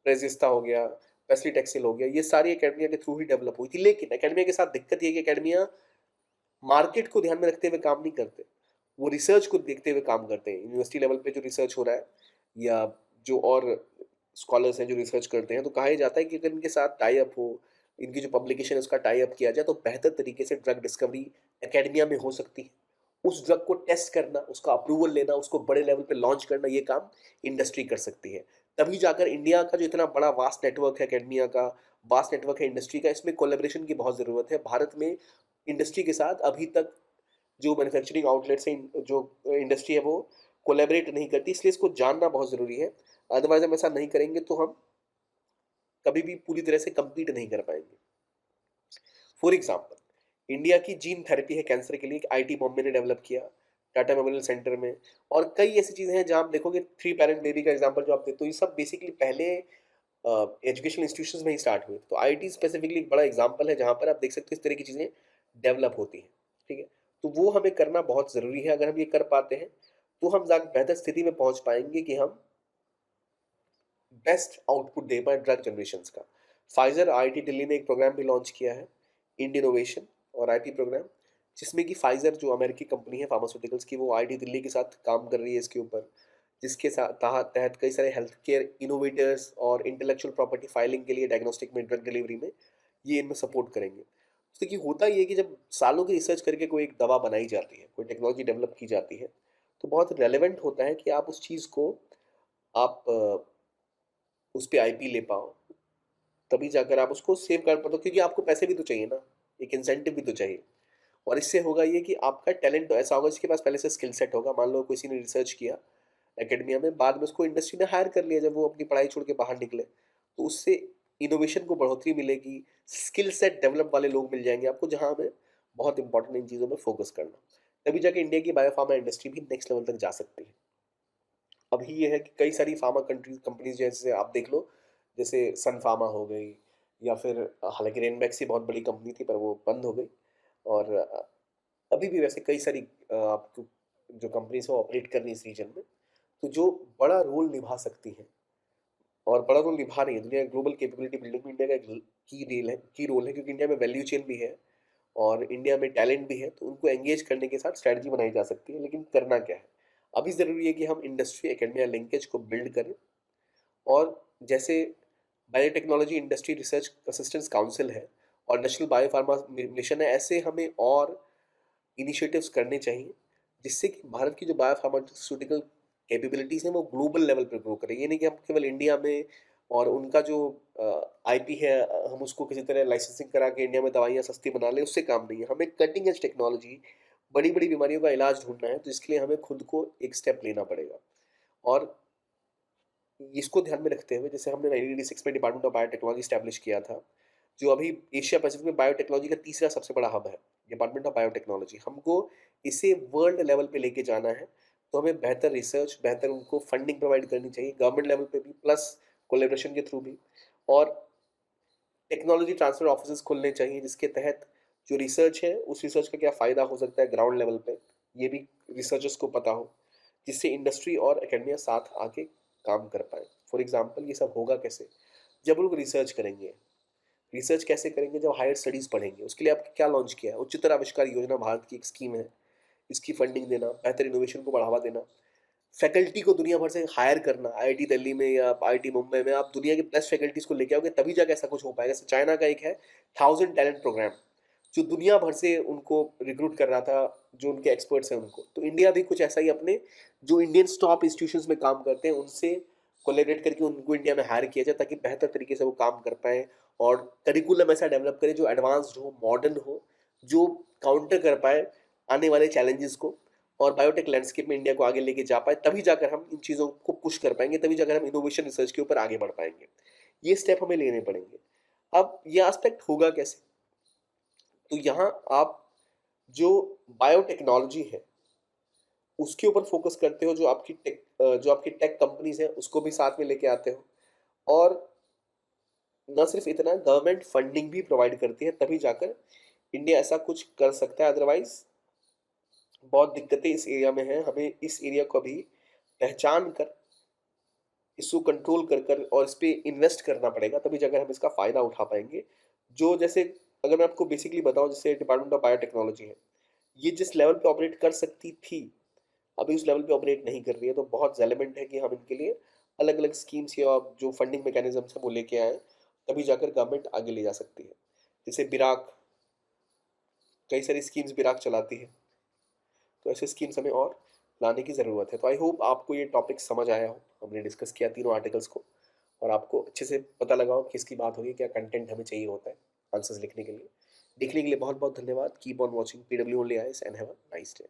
रेज़िस्ता हो गया, पेस्लिटेक्सिल हो गया, ये सारी एकेडमिया के थ्रू ही डेवलप हुई थी। लेकिन एकेडमिया के साथ दिक्कत ये है कि एकेडमिया मार्केट को ध्यान में रखते हुए काम नहीं करते। वो रिसर्च को देखते हुए काम करते हैं। यूनिवर्सिटी लेवल पे जो रिसर्च हो रहा है या जो और स्कॉलर्स हैं जो रिसर्च करते हैं, तो कहा ये जाता है कि अगर इनके साथ टाई अप हो, इनकी जो पब्लिकेशन है उसका टाई अप किया जाए तो बेहतर तरीके से ड्रग डिस्कवरी एकेडमिया में हो सकती है। उस ड्रग को टेस्ट करना, उसका अप्रूवल लेना, उसको बड़े लेवल पे लॉन्च करना, ये काम इंडस्ट्री कर सकती है। तभी जाकर इंडिया का जो इतना बड़ा वास्ट नेटवर्क है एकेडमिया का, वास्ट नेटवर्क है इंडस्ट्री का, इसमें कोलैबोरेशन की बहुत ज़रूरत है। भारत में इंडस्ट्री के साथ अभी तक जो मैन्युफैक्चरिंग आउटलेट्स हैं, जो इंडस्ट्री है वो कोलैबोरेट नहीं करती, इसलिए इसको जानना बहुत ज़रूरी है। अदरवाइज़ हम ऐसा नहीं करेंगे तो हम कभी भी पूरी तरह से कम्पीट नहीं कर पाएँगे। फॉर एग्ज़ाम्पल इंडिया की जीन थेरेपी है कैंसर के लिए, आईआईटी बॉम्बे ने डेवलप किया, टाटा मेमोरियल सेंटर में। और कई ऐसी चीज़ें हैं जहाँ आप देखोगे, थ्री पैरेंट बेबी का एग्ज़ाम्पल जो आप देते हो, ये सब बेसिकली पहले एजुकेशनल इंस्टीट्यूशंस में ही स्टार्ट हुए। तो आईआईटी स्पेसिफिकली एक बड़ा एग्ज़ाम्पल है जहाँ पर आप देख सकते हो इस तरह की चीज़ें डेवलप होती हैं। ठीक है? तो वो हमें करना बहुत ज़रूरी है। अगर हम ये कर पाते हैं, तो हम ज़्यादा बेहतर स्थिति में पहुँच पाएँगे कि हम बेस्ट आउटपुट दे पाएँ ड्रग जनरेशंस का। फाइज़र आईआईटी दिल्ली ने एक प्रोग्राम भी लॉन्च किया है, इंड इनोवेशन और आईपी प्रोग्राम, जिसमें कि फाइज़र जो अमेरिकी कंपनी है फार्मास्यूटिकल्स की, वो आईआईटी दिल्ली के साथ काम कर रही है इसके ऊपर, जिसके साथ तहत कई सारे हेल्थ केयर इनोवेटर्स और इंटेलेक्चुअल प्रॉपर्टी फाइलिंग के लिए डायग्नोस्टिक में, ड्रग डिलीवरी में, ये इनमें सपोर्ट करेंगे। तो देखिए होता ये है कि जब सालों की रिसर्च करके कोई एक दवा बनाई जाती है, कोई टेक्नोलॉजी डेवलप की जाती है, तो बहुत रेलेवेंट होता है कि आप उस चीज़ को आप उस पे आईपी ले पाओ, तभी जाकर आप उसको सेव कर पाते हो, क्योंकि आपको पैसे भी तो चाहिए ना, एक इंसेंटिव भी तो चाहिए। और इससे होगा ये कि आपका टैलेंट तो ऐसा होगा जिसके पास पहले से स्किल सेट होगा। मान लो किसी ने रिसर्च किया एकेडमिया में, बाद में उसको इंडस्ट्री ने हायर कर लिया जब वो अपनी पढ़ाई छोड़ के बाहर निकले, तो उससे इनोवेशन को बढ़ोतरी मिलेगी, स्किल सेट डेवलप वाले लोग मिल जाएँगे आपको, जहाँ हमें बहुत इंपॉर्टेंट इन चीज़ों में फ़ोकस करना। तभी जाके इंडिया की बायोफ़ार्मा इंडस्ट्री भी नेक्स्ट लेवल तक जा सकती है। अभी ये है कि कई सारी फार्मा कंपनीज जैसे आप देख लो, जैसे सन फार्मा हो गई, या फिर हालांकि रेनबैक्स ही बहुत बड़ी कंपनी थी पर वो बंद हो गई। और अभी भी वैसे कई सारी आपको जो कंपनीज है ऑपरेट कर रही है इस रीजन में, तो जो बड़ा रोल निभा सकती हैं और बड़ा रोल निभा रही है दुनिया ग्लोबल कैपेबिलिटी बिल्डिंग में। इंडिया का एक की रोल है, क्योंकि इंडिया में वैल्यू चेन भी है और इंडिया में टैलेंट भी है, तो उनको एंगेज करने के साथ स्ट्रैटेजी बनाई जा सकती है। लेकिन करना क्या है, अभी ज़रूरी है कि हम इंडस्ट्री एकेडमिया लिंकेज को बिल्ड करें। और जैसे biotechnology industry research assistance council है और नेशनल बायोफार्मा मिशन है, ऐसे हमें और इनिशिएटिव्स करने चाहिए जिससे कि भारत की जो बायोफार्मास्यूटिकल कैपेबिलिटीज़ हैं वो ग्लोबल लेवल पे ग्रो करें। ये नहीं कि हम केवल इंडिया में और उनका जो आईपी है हम उसको किसी तरह लाइसेंसिंग करा के इंडिया में दवाइयाँ सस्ती बना लें, उससे काम नहीं है। हमें कटिंग एज टेक्नोलॉजी, बड़ी बड़ी बीमारियों का इलाज ढूंढना है, तो इसके लिए हमें खुद को एक स्टेप लेना पड़ेगा। और इसको ध्यान में रखते हुए जैसे हमने 1986 में डिपार्टमेंट ऑफ बायोटेक्नोलॉजी स्टैब्लिश किया था, जो अभी एशिया पैसिफिक में बायोटेक्नोलॉजी का तीसरा सबसे बड़ा हब है, डिपार्टमेंट ऑफ बायोटेक्नोलॉजी। हमको इसे वर्ल्ड लेवल पे लेके जाना है, तो हमें बेहतर रिसर्च, बेहतर उनको फंडिंग प्रोवाइड करनी चाहिए गवर्नमेंट लेवल पे भी, प्लस कोलेब्रेशन के थ्रू भी। और टेक्नोलॉजी ट्रांसफर ऑफिस खुलने चाहिए जिसके तहत जो रिसर्च है उस रिसर्च का क्या फ़ायदा हो सकता है ग्राउंड लेवल पे, ये भी रिसर्चर्स को पता हो, जिससे इंडस्ट्री और एकेडमिया साथ आके काम कर पाए। फॉर एग्जांपल ये सब होगा कैसे, जब लोग रिसर्च करेंगे। रिसर्च कैसे करेंगे, जब हायर स्टडीज़ पढ़ेंगे। उसके लिए आपने क्या लॉन्च किया है, उच्चतर आविष्कार योजना भारत की एक स्कीम है, इसकी फंडिंग देना, बेहतर इनोवेशन को बढ़ावा देना, फैकल्टी को दुनिया भर से हायर करना। आईआईटी दिल्ली में या आईआईटी मुंबई में आप दुनिया के बेस्ट फैकल्टीज को लेके आओगे, तभी जाके ऐसा कुछ हो पाएगा। जैसे चाइना का एक है 1000 टैलेंट प्रोग्राम, जो दुनिया भर से उनको रिक्रूट कर रहा था, जो उनके एक्सपर्ट्स हैं उनको। तो इंडिया भी कुछ ऐसा ही अपने जो इंडियन टॉप इंस्टीट्यूशंस में काम करते हैं उनसे कोलेबरेट करके उनको इंडिया में हायर किया जाए, ताकि बेहतर तरीके से वो काम कर पाएँ और करिकुलम ऐसा डेवलप करें जो एडवांस्ड हो, मॉडर्न हो, जो काउंटर कर पाए आने वाले चैलेंजेस को और बायोटेक लैंडस्केप में इंडिया को आगे लेके जा पाए। तभी जाकर हम इन चीज़ों को पुश कर पाएंगे, तभी जाकर हम इनोवेशन रिसर्च के ऊपर आगे बढ़ पाएंगे। ये स्टेप हमें लेने पड़ेंगे। अब ये एस्पेक्ट होगा कैसे, तो यहाँ आप जो बायोटेक्नोलॉजी है उसके ऊपर फोकस करते हो, जो आपकी टेक कंपनीज है उसको भी साथ में लेके आते हो। और न सिर्फ इतना, गवर्नमेंट फंडिंग भी प्रोवाइड करती है, तभी जाकर इंडिया ऐसा कुछ कर सकता है। अदरवाइज बहुत दिक्कतें इस एरिया में हैं। हमें इस एरिया को भी पहचान कर, इसको कंट्रोल कर कर और इस पे इन्वेस्ट करना पड़ेगा, तभी जाकर हम इसका फ़ायदा उठा पाएंगे। जो जैसे अगर मैं आपको बेसिकली बताऊं, जैसे डिपार्टमेंट ऑफ बायोटेक्नोलॉजी है, ये जिस लेवल पे ऑपरेट कर सकती थी अभी उस लेवल पे ऑपरेट नहीं कर रही है। तो बहुत रेलेवेंट है कि हम इनके लिए अलग अलग स्कीम्स या जो फंडिंग मैकेनिज्म्स हैं वो लेके आएँ, तभी जाकर गवर्नमेंट आगे ले जा सकती है। जैसे बिराक, कई सारी स्कीम्स बिराक चलाती है, तो ऐसे स्कीम्स हमें और लाने की ज़रूरत है। तो आई होप आपको ये टॉपिक समझ आया हो। हमने डिस्कस किया तीनों आर्टिकल्स को और आपको अच्छे से पता लगा हो किसकी बात हो रही है, क्या कंटेंट हमें चाहिए होता है आंसर्स लिखने के लिए। देखने के लिए बहुत बहुत धन्यवाद। Keep on watching PW only eyes and have a nice day.